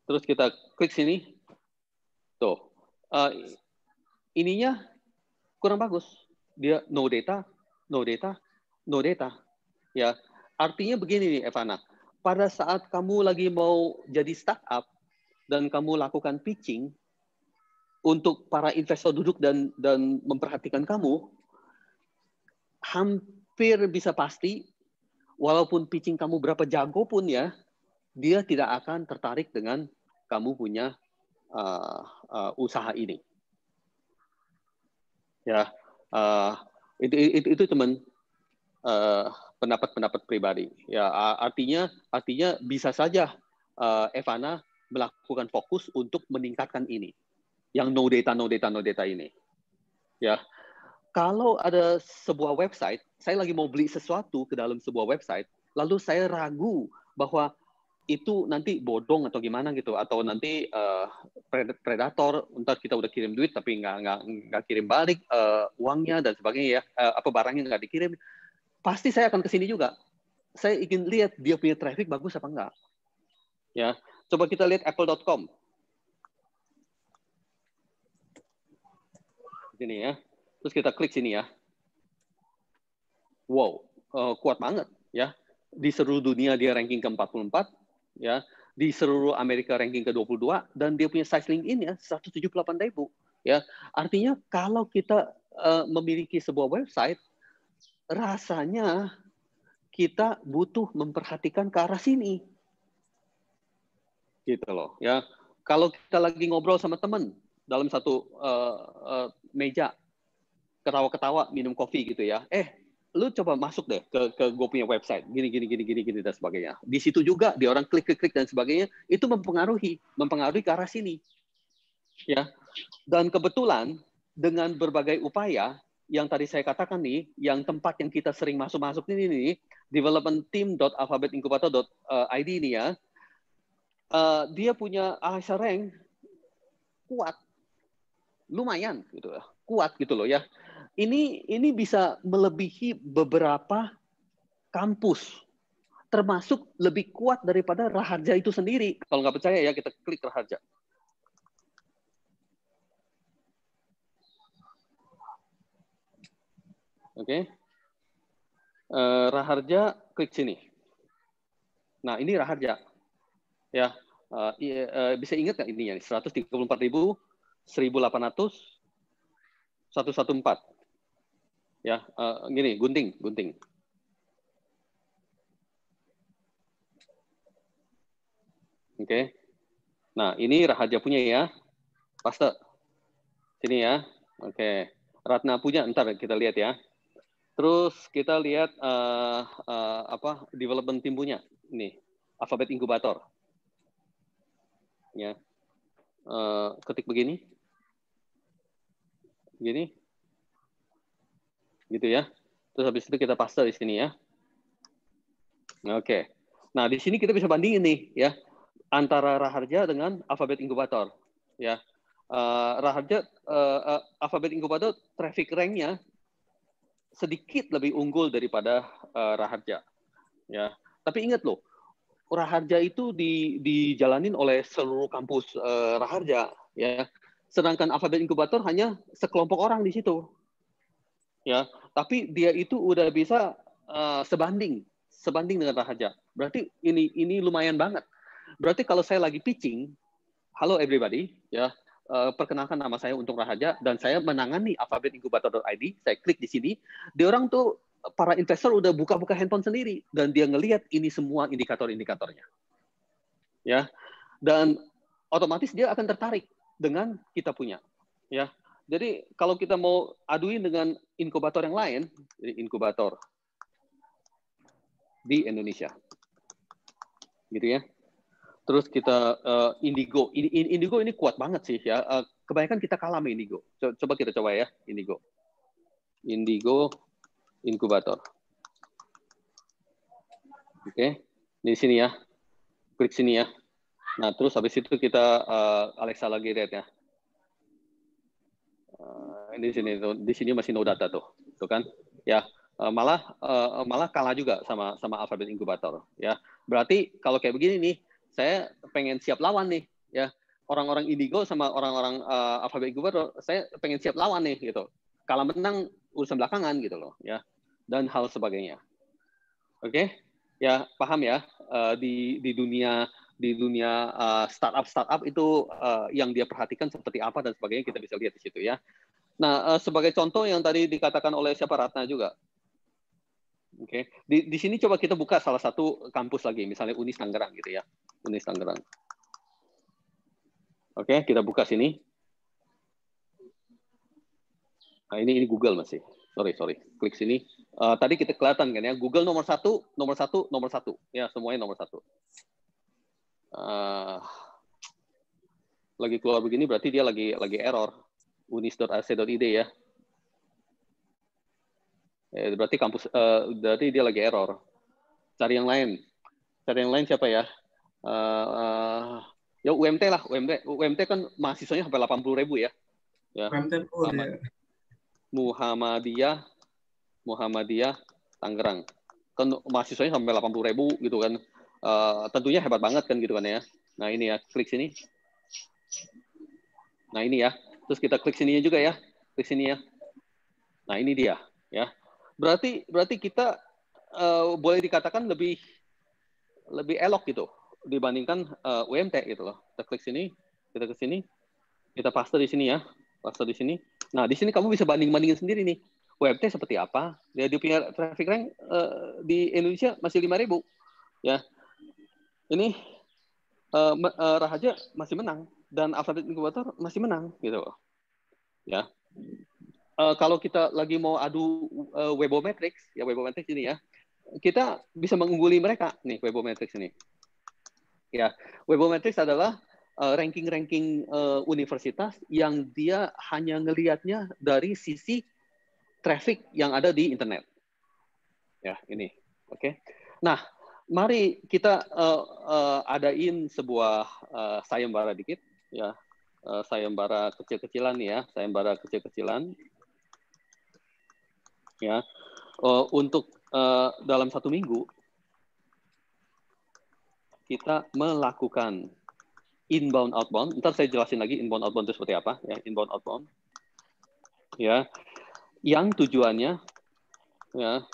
Terus kita klik sini. Tuh. Ininya kurang bagus. Dia no data. Ya. Artinya begini nih Evana. Pada saat kamu lagi mau jadi startup dan kamu lakukan pitching untuk para investor duduk dan memperhatikan kamu, hampir bisa pasti, walaupun pitching kamu berapa jago pun ya, dia tidak akan tertarik dengan kamu punya usaha ini. Ya, itu teman pendapat pribadi. Ya, artinya bisa saja Evana melakukan fokus untuk meningkatkan ini, yang no data ini. Ya. Kalau ada sebuah website, saya lagi mau beli sesuatu ke dalam sebuah website, lalu saya ragu bahwa itu nanti bodong atau gimana gitu, atau nanti predator, entar kita udah kirim duit tapi nggak kirim balik uangnya dan sebagainya ya, apa barangnya nggak dikirim, pasti saya akan ke sini juga. Saya ingin lihat dia punya traffic bagus apa enggak. Ya, coba kita lihat apple.com. Sini ya. Terus kita klik sini ya. Wow, kuat banget ya. Di seluruh dunia dia ranking ke-44 ya. Di seluruh Amerika ranking ke-22 dan dia punya size LinkedIn ya 178.000 ya. Artinya kalau kita memiliki sebuah website, rasanya kita butuh memperhatikan ke arah sini. Gitu loh ya. Kalau kita lagi ngobrol sama teman dalam satu meja, ketawa-ketawa, minum kopi gitu ya. Lu coba masuk deh ke gue punya website, gini dan sebagainya. Di situ juga dia orang klik dan sebagainya, itu mempengaruhi ke arah sini. Ya. Dan kebetulan dengan berbagai upaya yang tadi saya katakan nih, yang tempat yang kita sering masuk ini nih, developmentteam.alphabetincubator.id ini ya, dia punya ASA rank kuat. lumayan gitu, kuat gitu loh ya. Ini bisa melebihi beberapa kampus, termasuk lebih kuat daripada Raharja itu sendiri. Kalau nggak percaya ya, kita klik Raharja. Oke. Raharja, klik sini. Nah, ini Raharja. Ya, bisa ingat nggak ini ya? 134.000, 1.800, 114. Ya, gini, gunting. Oke. Nah, ini Raharja punya ya. Paste. Sini ya. Oke. Ratna punya, ntar kita lihat ya. Terus kita lihat development team punya. Ini, Alphabet Incubator. Ya. Ketik begini. Gini. Gitu ya. Terus habis itu kita paste di sini ya. Oke. Nah, di sini kita bisa bandingin nih ya, antara Raharja dengan Alphabet Incubator. Ya. Raharja, Alphabet Incubator traffic rank-nya sedikit lebih unggul daripada Raharja. Ya. Tapi ingat loh, Raharja itu dijalanin oleh seluruh kampus Raharja, ya. Sedangkan Alphabet Incubator hanya sekelompok orang di situ, ya. Tapi dia itu udah bisa sebanding dengan Raharja. Berarti ini lumayan banget. Berarti kalau saya lagi pitching, halo everybody, ya. Perkenalkan nama saya untuk Raharja dan saya menangani alphabetincubator.id. Saya klik di sini, dia orang tuh para investor udah buka-buka handphone sendiri dan dia ngelihat ini semua indikator-indikatornya. Ya. Dan otomatis dia akan tertarik dengan kita punya. Ya. Jadi kalau kita mau aduin dengan inkubator yang lain, jadi inkubator di Indonesia. Gitu ya. Terus kita Indigo. Indigo ini kuat banget sih ya. Kebanyakan kita kalah sama Indigo. Coba kita coba ya, Indigo. Indigo Inkubator. Oke, di sini ya. Klik sini ya. Nah, terus habis itu kita Alexa lagi lihat ya. Di sini masih no data tuh kan? Ya, malah kalah juga sama Alphabet Incubator ya. Berarti kalau kayak begini nih, saya pengen siap lawan nih ya. Orang-orang Indigo sama orang-orang Alphabet Incubator, saya pengen siap lawan nih gitu. Kalah menang urusan belakangan gitu loh ya. Dan hal sebagainya. Oke? Ya, paham ya? Di dunia startup itu yang dia perhatikan seperti apa dan sebagainya, kita bisa lihat di situ ya. Nah, sebagai contoh yang tadi dikatakan oleh siapa, Ratna juga. Oke, di sini coba kita buka salah satu kampus lagi, misalnya Unis Tangerang gitu ya, Unis Tangerang. Oke, kita buka sini. Nah, ini Google masih. Sorry, klik sini. Tadi kita kelihatan kan ya, Google nomor satu, ya semuanya nomor 1. Lagi keluar begini berarti dia lagi error. Unis.ac.id ya. Berarti berarti dia lagi error. Cari yang lain siapa ya? Ya UMT lah, UMT kan mahasiswanya sampai 80.000 ya. Ya. Muhammadiyah Tangerang. Kan mahasiswanya sampai 80.000 gitu kan. Tentunya hebat banget kan gitu kan ya. Nah, ini ya, klik sini. Nah, ini ya. Terus kita klik sininya juga ya. Klik sini ya. Nah, ini dia ya. Berarti kita boleh dikatakan lebih elok gitu dibandingkan UMT gitu loh. Kita klik sini, kita ke sini, kita paste di sini ya, paste di sini. Nah, di sini kamu bisa bandingin sendiri nih. UMT seperti apa? Ya, dia punya traffic rank di Indonesia masih 5.000 ya. Ini Raharja masih menang dan Alphabet Incubator masih menang gitu loh. Ya. Kalau kita lagi mau adu Webometrics, ya Webometrics ini ya, kita bisa mengungguli mereka nih Webometrics ini. Ya, Webometrics adalah ranking universitas yang dia hanya ngelihatnya dari sisi traffic yang ada di internet. Ya, ini, oke. Nah, mari kita adain sebuah sayembara dikit, ya. sayembara kecil-kecilan nih ya, sayembara kecil-kecilan. Ya, untuk dalam 1 minggu kita melakukan inbound outbound. Ntar saya jelasin lagi inbound outbound itu seperti apa ya, inbound outbound. Ya, yang tujuannya ya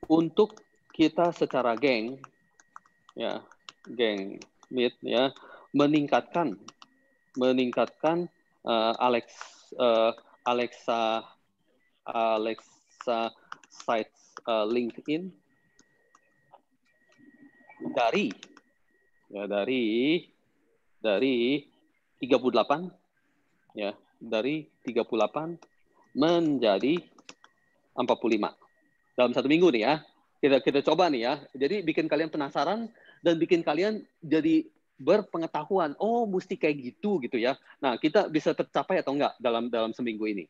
untuk kita secara geng ya, geng meet ya, meningkatkan Alexa sites LinkedIn dari 38 ya, dari 38 menjadi 45 dalam 1 minggu nih ya. Kita coba nih ya. Jadi bikin kalian penasaran dan bikin kalian jadi berpengetahuan. Oh, mesti kayak gitu ya. Nah, kita bisa tercapai atau enggak dalam seminggu ini.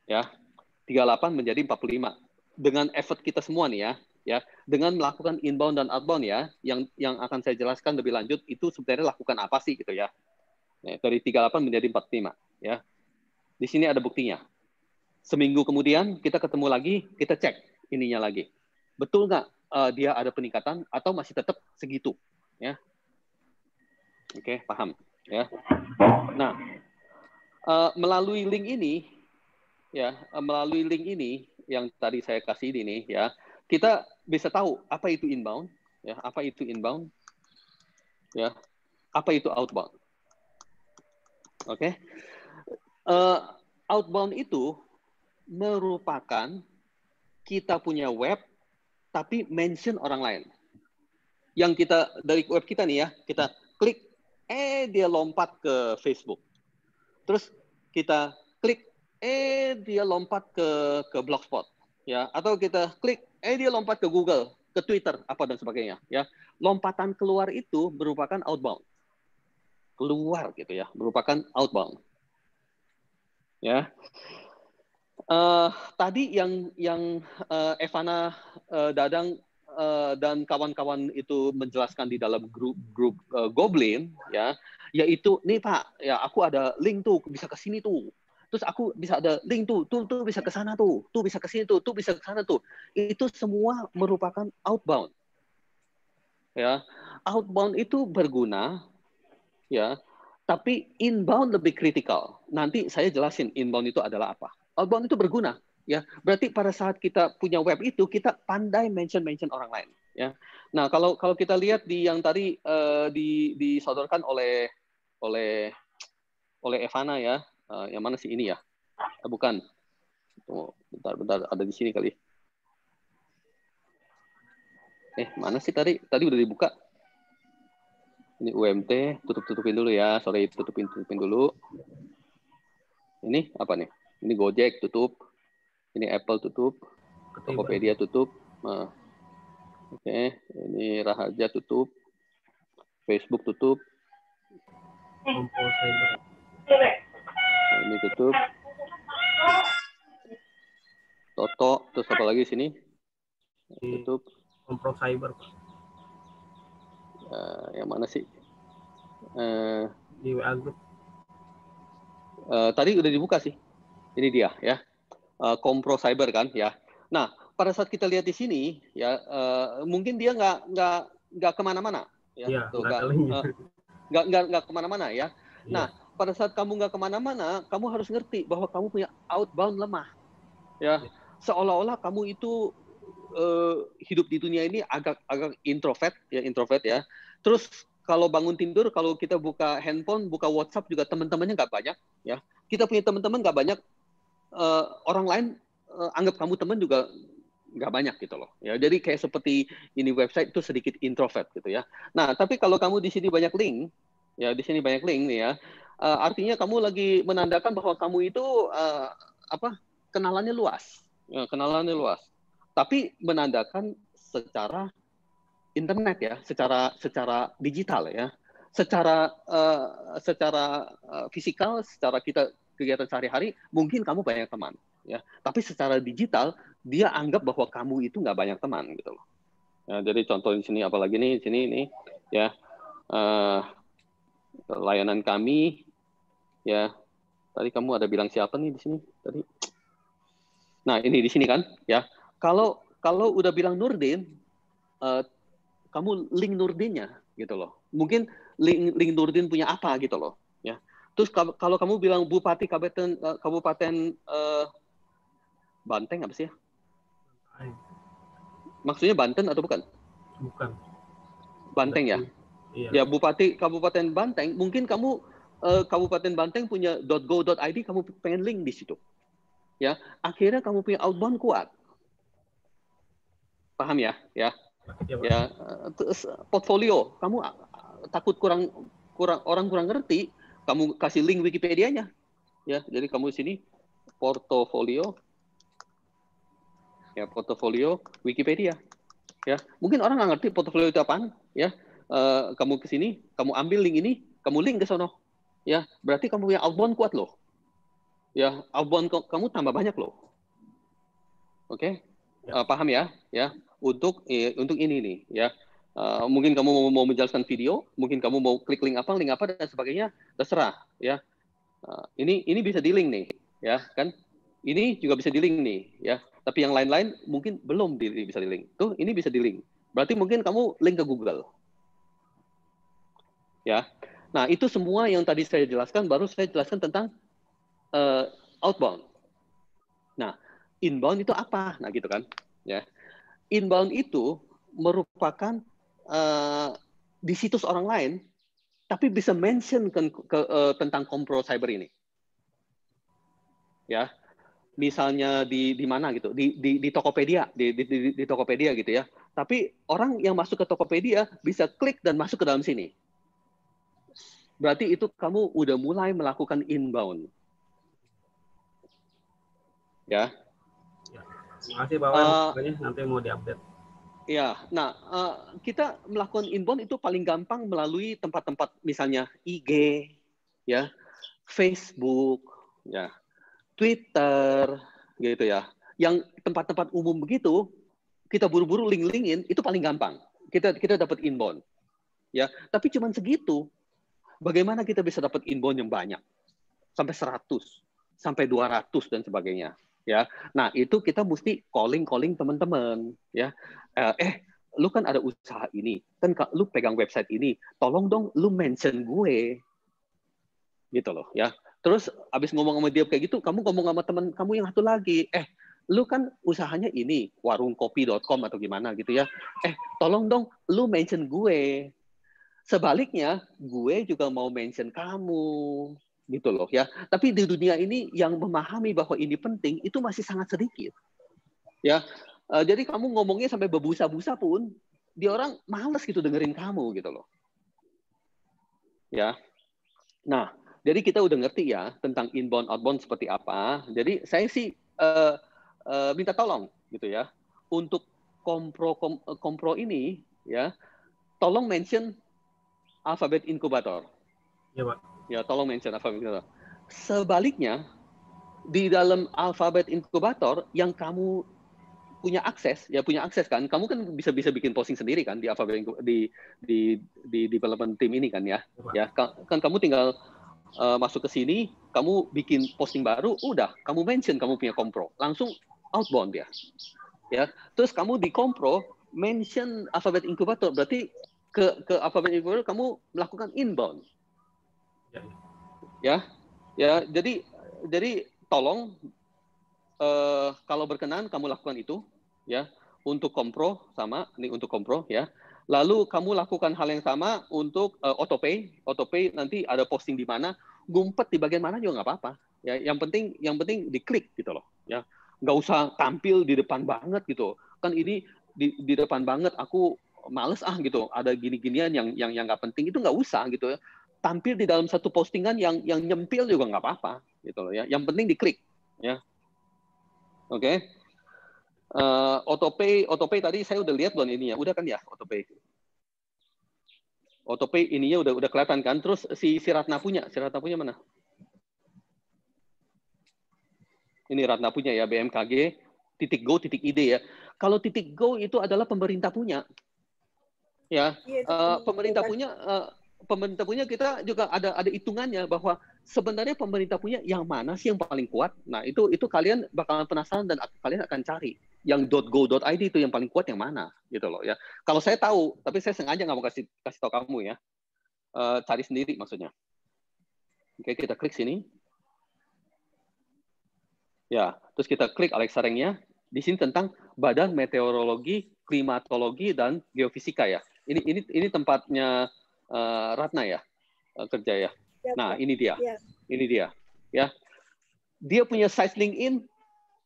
Ya. 38 menjadi 45 dengan effort kita semua nih ya, dengan melakukan inbound dan outbound ya, yang akan saya jelaskan lebih lanjut itu sebenarnya lakukan apa sih gitu ya. Dari 38 menjadi 45 ya. Di sini ada buktinya. Seminggu kemudian kita ketemu lagi, kita cek ininya lagi. Betul nggak dia ada peningkatan atau masih tetap segitu ya. Oke, paham ya. Nah, melalui link ini ya, melalui link ini yang tadi saya kasih ini ya, kita bisa tahu apa itu inbound ya, apa itu inbound ya, apa itu outbound. Oke. Outbound itu merupakan kita punya web tapi mention orang lain. Yang kita dari web kita nih ya, kita klik dia lompat ke Facebook. Terus kita klik dia lompat ke Blogspot ya, atau kita klik dia lompat ke Google, ke Twitter apa dan sebagainya ya. Lompatan keluar itu merupakan outbound. Keluar gitu ya, merupakan outbound. Ya. Tadi yang Evana, Dadang dan kawan-kawan itu menjelaskan di dalam grup Goblin ya, yaitu nih Pak, ya aku ada link tuh bisa ke sini tuh. Terus aku bisa ada link tuh bisa ke sana tuh bisa ke sini tuh bisa ke sana tuh. Itu semua merupakan outbound. Ya. Outbound itu berguna ya, tapi inbound lebih kritikal. Nanti saya jelasin inbound itu adalah apa. Outbound itu berguna, ya. Berarti pada saat kita punya web itu kita pandai mention orang lain, ya. Nah, kalau kita lihat di yang tadi disodorkan oleh Evana ya, yang mana sih ini ya? Bukan. Bentar ada di sini kali. Mana sih tadi? Tadi udah dibuka. Ini UMT, tutupin dulu ya. Sorry, tutupin dulu. Ini apa nih? Ini Gojek tutup. Ini Apple tutup. Tokopedia tutup. Nah. Oke, ini Raharja tutup. Facebook tutup. Nah, ini tutup. Toto, terus apa lagi sini? Tutup. Kompro Cyber. Yang mana sih? Di WA Group. Tadi udah dibuka sih. Ini dia ya. Kompro Cyber kan ya. Nah, pada saat kita lihat di sini ya, mungkin dia nggak kemana-mana ya. Nggak kemana-mana ya. Nah, pada saat kamu nggak kemana-mana, kamu harus ngerti bahwa kamu punya outbound lemah ya. Seolah-olah kamu itu hidup di dunia ini agak introvert ya. Terus kalau bangun tidur, kalau kita buka handphone, buka WhatsApp juga teman-temannya nggak banyak ya. Kita punya teman-teman nggak banyak, orang lain anggap kamu teman juga nggak banyak gitu loh ya. Jadi kayak seperti ini website itu sedikit introvert gitu ya. Nah, tapi kalau kamu di sini banyak link ya, di sini banyak link nih ya, artinya kamu lagi menandakan bahwa kamu itu kenalannya luas ya, kenalannya luas. Tapi menandakan secara internet ya, secara digital ya, secara fisikal, secara kita kegiatan sehari-hari mungkin kamu banyak teman ya, tapi secara digital dia anggap bahwa kamu itu nggak banyak teman gitu loh. Ya, jadi contoh di sini apalagi nih, sini ini ya, layanan kami, ya. Tadi kamu ada bilang siapa nih di sini tadi? Nah, ini di sini kan, ya. Kalau udah bilang Nurdin, kamu link Nurdinnya, gitu loh. Mungkin link Nurdin punya apa, gitu loh, ya. Terus kalau kamu bilang Bupati Kabupaten Banteng apa sih ya? Maksudnya Banten atau bukan? Bukan. Banteng ya? Iya. Ya, Bupati Kabupaten Banteng, mungkin kamu Kabupaten Banteng punya .go.id, kamu pengen link di situ. Ya, akhirnya kamu punya outbound kuat. Paham ya? Ya. Ya, portfolio, kamu takut orang kurang ngerti, kamu kasih link Wikipedia-nya. Ya, jadi kamu sini portofolio. Ya, portofolio Wikipedia. Ya, mungkin orang nggak ngerti portofolio itu apaan, ya. Kamu ke sini, kamu ambil link ini, kamu link ke sono. Ya, berarti kamu punya outbound kuat loh. Ya, outbound kamu tambah banyak loh. Oke? Paham ya? Ya, untuk ini nih, ya. Mungkin kamu mau menjelaskan video, mungkin kamu mau klik link apa dan sebagainya, terserah, ya. Ini bisa di-link nih, ya, kan? Ini juga bisa di-link nih, ya. Tapi yang lain-lain mungkin belum bisa di-link. Tuh, ini bisa di-link. Berarti mungkin kamu link ke Google. Ya. Nah, itu semua yang tadi saya jelaskan, baru saya jelaskan tentang outbound. Nah, inbound itu apa? Nah, gitu kan. Ya. Inbound itu merupakan di situs orang lain, tapi bisa mention tentang kompro cyber ini. Ya. Misalnya di mana gitu, di Tokopedia, di Tokopedia gitu ya. Tapi orang yang masuk ke Tokopedia bisa klik dan masuk ke dalam sini. Berarti itu kamu udah mulai melakukan inbound. Ya. Makasih Pak, nanti mau diupdate. Ya, nah kita melakukan inbound itu paling gampang melalui tempat-tempat misalnya IG, ya, Facebook, ya, Twitter, gitu ya. Yang tempat-tempat umum begitu, kita buru-buru link-linkin itu paling gampang. Kita dapat inbound, ya. Tapi cuman segitu. Bagaimana kita bisa dapat inbound yang banyak? Sampai 100, sampai 200 dan sebagainya. Ya, nah itu kita mesti calling teman-teman. Ya, lu kan ada usaha ini, kan lu pegang website ini, tolong dong lu mention gue, gitu loh. Ya, terus abis ngomong sama dia kayak gitu, kamu ngomong sama teman kamu yang satu lagi, lu kan usahanya ini warungkopi.com atau gimana gitu ya, tolong dong lu mention gue. Sebaliknya, gue juga mau mention kamu, gitu loh ya. Tapi di dunia ini yang memahami bahwa ini penting itu masih sangat sedikit, ya. Jadi kamu ngomongnya sampai berbusa-busa pun, dia orang males gitu dengerin kamu, gitu loh. Ya. Nah, jadi kita udah ngerti ya tentang inbound outbound seperti apa. Jadi saya sih minta tolong, gitu ya, untuk kompro ini, ya, tolong mention Alphabet Incubator. Ya, Pak. Ya, tolong mention Alphabet Incubator. Sebaliknya, di dalam Alphabet Incubator yang kamu punya akses kan, kamu kan bisa bikin posting sendiri kan di Alphabet di development team ini kan ya. Ya, kan kamu tinggal masuk ke sini, kamu bikin posting baru, udah kamu mention kamu punya kompro, langsung outbound ya. Ya, terus kamu di kompro mention Alphabet Incubator, berarti ke Alphabet Incubator kamu melakukan inbound. Ya, jadi tolong kalau berkenan kamu lakukan itu, ya, untuk kompro sama ini untuk kompro ya. Lalu kamu lakukan hal yang sama untuk autopay nanti ada posting di mana, ngumpet di bagian mana juga nggak apa-apa. Ya, yang penting diklik gitu loh. Ya, nggak usah tampil di depan banget gitu. Kan ini di depan banget aku males gitu, ada gini-ginian yang nggak penting, itu nggak usah gitu ya. Tampil di dalam satu postingan yang nyempil juga nggak apa-apa gitu loh ya. Yang penting diklik ya. Oke. Autopay tadi saya udah lihat belum ini ya, udah kan ya autopay ininya udah kelihatan kan. Terus si Ratna punya mana? Ini Ratna punya ya, BMKG .go.id ya. Kalau .go itu adalah pemerintah punya. Ya, pemerintah punya pemerintah punya, kita juga ada hitungannya bahwa sebenarnya pemerintah punya yang mana sih yang paling kuat. Nah, itu kalian bakalan penasaran dan kalian akan cari yang .go.id itu yang paling kuat yang mana gitu loh ya. Kalau saya tahu, tapi saya sengaja nggak mau kasih tahu kamu ya. Cari sendiri maksudnya. Oke, kita klik sini. Ya, terus kita klik Alexa Rank-nya. Di sini tentang Badan Meteorologi, Klimatologi dan Geofisika ya. Ini tempatnya Ratna ya, kerja ya. Nah, ini dia. Ini dia. Ya. Dia punya size LinkedIn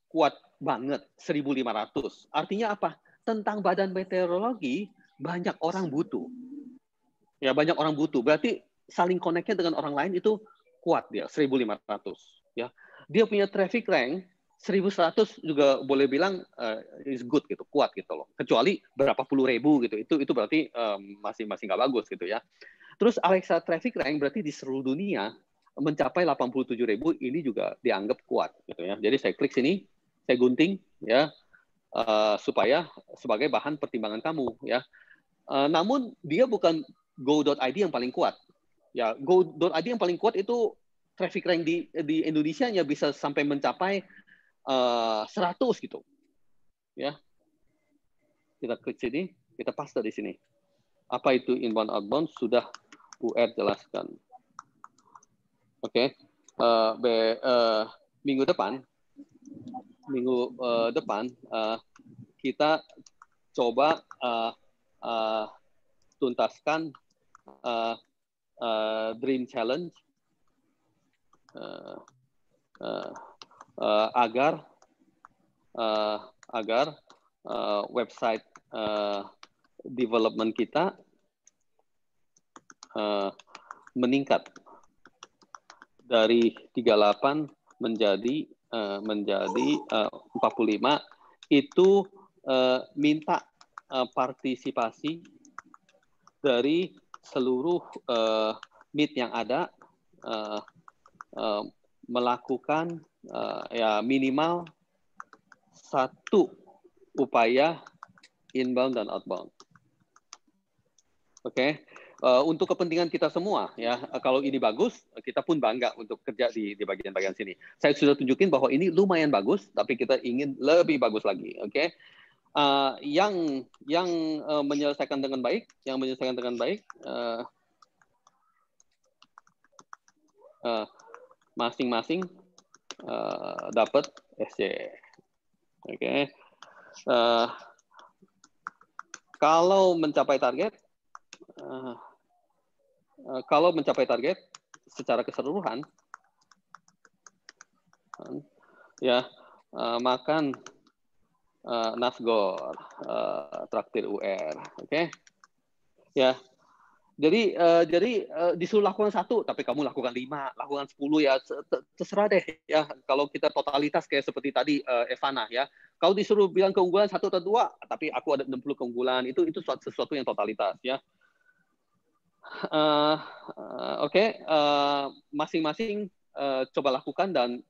kuat banget, 1.500. Artinya apa? Tentang Badan Meteorologi banyak orang butuh. Ya, banyak orang butuh. Berarti saling connect-nya dengan orang lain itu kuat dia, 1.500 ya. Dia punya traffic rank 1.100 juga boleh bilang is good gitu, kuat gitu loh. Kecuali berapa puluh ribu gitu, itu berarti masih nggak bagus gitu ya. Terus Alexa traffic rank berarti di seluruh dunia mencapai 87.000, ini juga dianggap kuat gitu ya. Jadi saya klik sini, saya gunting ya supaya sebagai bahan pertimbangan kamu ya. Namun dia bukan go.id yang paling kuat. Ya, go.id yang paling kuat itu traffic rank di Indonesia nya bisa sampai mencapai 100 gitu. Ya. Kita klik sini, kita paste di sini. Apa itu inbound outbound sudah UR jelaskan. Oke. Minggu depan kita coba tuntaskan Dream Challenge agar website development kita meningkat dari 38 menjadi 45. Itu minta partisipasi dari seluruh meet yang ada, melakukan ya minimal 1 upaya inbound dan outbound. Oke. Untuk kepentingan kita semua ya, kalau ini bagus, kita pun bangga untuk kerja di bagian-bagian sini. Saya sudah tunjukin bahwa ini lumayan bagus, tapi kita ingin lebih bagus lagi. Oke. Yang menyelesaikan dengan baik, masing-masing dapat SC. Oke. Kalau mencapai target secara keseluruhan ya, makan nasgor, traktir UR. Oke. Ya. Jadi disuruh lakukan 1, tapi kamu lakukan 5, lakukan 10 ya, terserah deh ya. Kalau kita totalitas kayak seperti tadi Evana ya. Kalau disuruh bilang keunggulan 1 atau 2, tapi aku ada 60 keunggulan, itu sesuatu yang totalitas ya. Oke. Masing-masing coba lakukan dan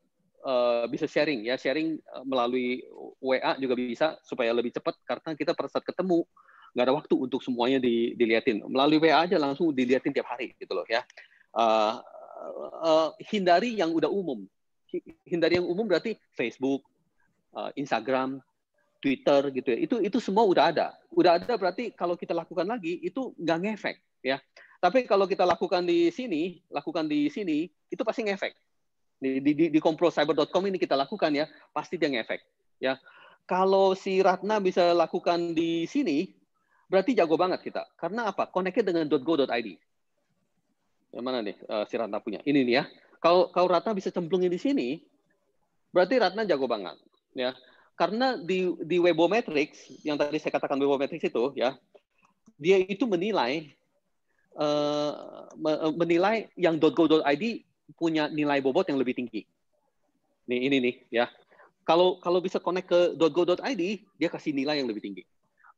bisa sharing ya, melalui WA juga bisa supaya lebih cepat, karena kita pada saat ketemu nggak ada waktu untuk semuanya dilihatin. Melalui WA aja langsung dilihatin tiap hari gitu loh ya. Hindari yang udah umum. Hindari yang umum berarti Facebook, Instagram, Twitter gitu ya. Itu semua udah ada. Udah ada berarti kalau kita lakukan lagi itu nggak ngefek ya. Tapi kalau kita lakukan di sini itu pasti ngefek. Di komprocyber.com ini kita lakukan ya, pasti dia ngefek ya. Kalau si Ratna bisa lakukan di sini, berarti jago banget kita. Karena apa? Connect-nya dengan .go.id. Yang mana nih si Ratna punya? Ini nih ya. Kalau Ratna bisa cemplungin di sini, berarti Ratna jago banget ya. Karena di Webometrics yang tadi saya katakan Webometrics itu ya, dia itu menilai yang .go.id punya nilai bobot yang lebih tinggi. Ini nih ya. Kalau bisa connect ke .go.id, dia kasih nilai yang lebih tinggi.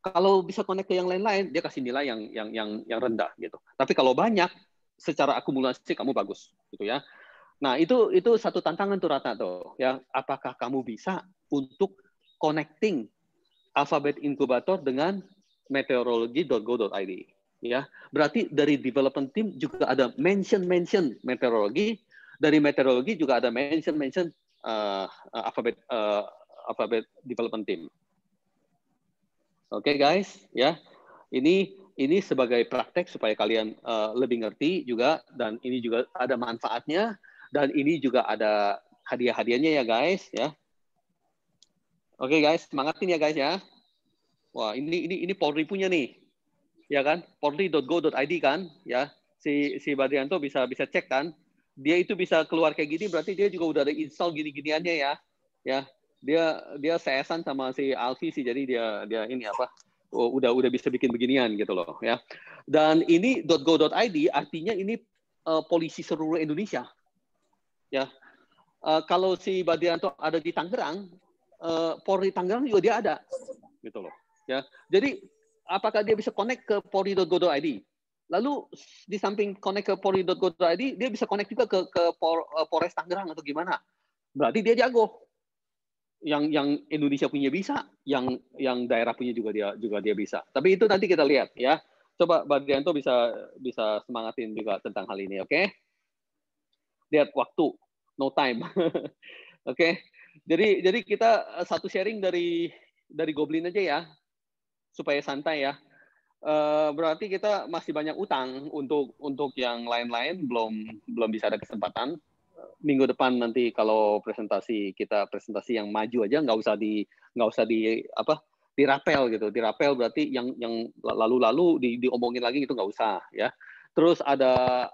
Kalau bisa connect ke yang lain-lain, dia kasih nilai yang rendah gitu. Tapi kalau banyak, secara akumulasi kamu bagus gitu ya. Nah, itu satu tantangan tuh Ratna tuh ya. Apakah kamu bisa untuk connecting Alphabet Incubator dengan meteorologi.go.id ya. Berarti dari development team juga ada mention meteorologi, dari meteorologi juga ada mention alphabet development team. Oke, guys, ya. Ini sebagai praktek supaya kalian lebih ngerti juga, dan ini juga ada manfaatnya, dan ini juga ada hadiah-hadiahnya ya guys, ya. Oke guys, semangatin ya guys ya. Wah, ini Polri punya nih, ya kan? Polri.go.id kan, ya. Si Badrianto bisa cek kan. Dia itu bisa keluar kayak gini, berarti dia juga udah ada install gini-giniannya ya. Ya, dia CS-an sama si Alfi sih, jadi dia ini apa? Udah bisa bikin beginian gitu loh ya. Dan ini .go.id artinya ini polisi seluruh Indonesia. Ya. Kalau si Badrianto ada di Tangerang, Polri Tangerang juga dia ada gitu loh. Ya. Jadi apakah dia bisa connect ke polri.go.id? Lalu di samping connect ke polri.go.id, dia bisa connect juga ke Polres Tangerang atau gimana? Berarti dia jago. Yang Indonesia punya bisa, yang daerah punya juga dia bisa. Tapi itu nanti kita lihat ya. Coba Badrianto bisa semangatin juga tentang hal ini, oke? Lihat waktu, no time. Oke. Jadi kita satu sharing dari Goblin aja ya, supaya santai ya. Berarti kita masih banyak utang untuk yang lain-lain, belum bisa ada kesempatan. Minggu depan nanti kalau presentasi yang maju aja, nggak usah dirapel gitu. Dirapel berarti yang lalu diomongin lagi gitu nggak usah ya. Terus ada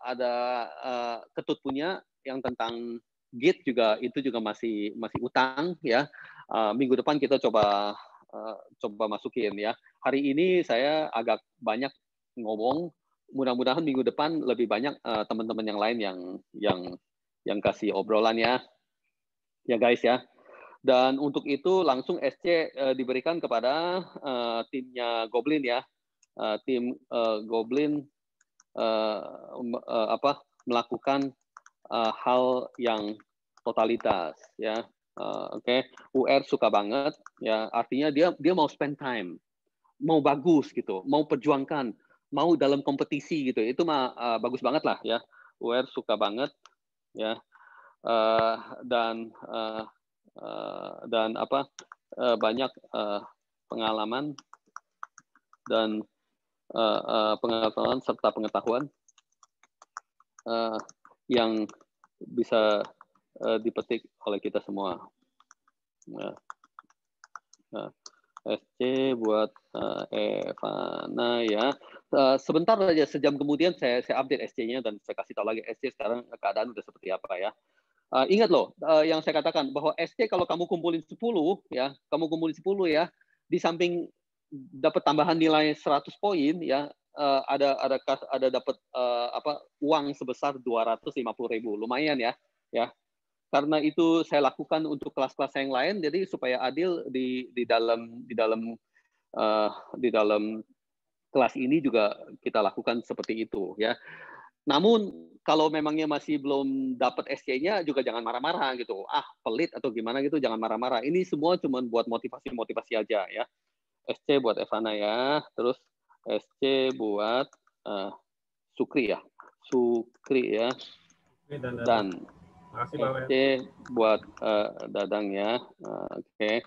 Ketut punya yang tentang Git juga, itu juga masih utang ya. Minggu depan kita coba masukin ya. Hari ini saya agak banyak ngomong. Mudah-mudahan minggu depan lebih banyak teman-teman yang lain yang kasih obrolan ya guys ya. Dan untuk itu langsung SC diberikan kepada timnya Goblin ya. Tim Goblin melakukan hal yang totalitas ya. Oke. UR suka banget ya, artinya dia mau spend time, mau bagus gitu, mau perjuangkan, mau dalam kompetisi gitu. Itu mah bagus banget lah ya. UR suka banget ya. Dan banyak pengalaman dan pengetahuan serta pengetahuan yang bisa dipetik oleh kita semua. SC buat Evana ya. Sebentar aja, sejam kemudian saya update SC-nya dan saya kasih tahu lagi SC sekarang keadaan udah seperti apa ya. Ingat loh, yang saya katakan bahwa SC kalau kamu kumpulin 10 ya, di samping dapat tambahan nilai 100 poin ya, ada dapat uang sebesar 250.000, lumayan ya. Karena itu saya lakukan untuk kelas-kelas yang lain, jadi supaya adil di dalam kelas ini juga kita lakukan seperti itu ya. Namun kalau memangnya masih belum dapat SC-nya juga jangan marah-marah gitu. Pelit atau gimana gitu, jangan marah-marah. Ini semua cuma buat motivasi aja ya. SC buat Evana ya. Terus SC buat Sukri ya. Dan SC buat Dadang ya. Oke.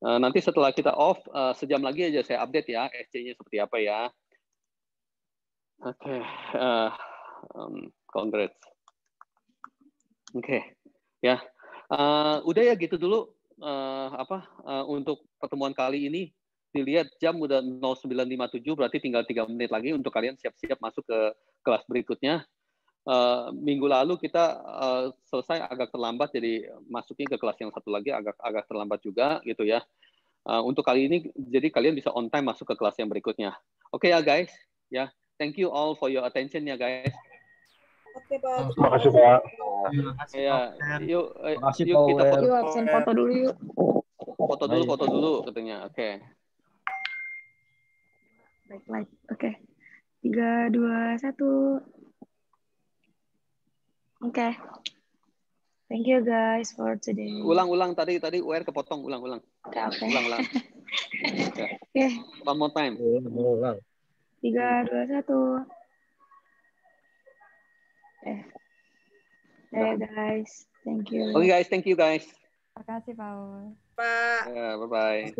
Nanti setelah kita off, sejam lagi aja saya update ya SC-nya seperti apa ya. Oke. Congrats. Oke. Ya. Udah ya gitu dulu untuk pertemuan kali ini. Dilihat jam udah 09.57, berarti tinggal 3 menit lagi untuk kalian siap-siap masuk ke kelas berikutnya. Minggu lalu kita selesai agak terlambat, jadi masuknya ke kelas yang satu lagi agak terlambat juga gitu ya. Untuk kali ini jadi kalian bisa on time masuk ke kelas yang berikutnya. Oke ya guys, ya. Thank you all for your attention ya guys. Oke Pak. Terima kasih Pak. Ya, yuk kita foto dulu yuk. Foto dulu katanya. Oke. Baik. Oke. 3, 2, 1. Oke. Thank you guys for today. Ulang tadi UR kepotong, ulang. Oke. Ulang. Oke. One more time. Ulang. 3, 2, 1. Guys. Thank you. Oke guys, thank you guys. Makasih Paul. Pak. Bye bye.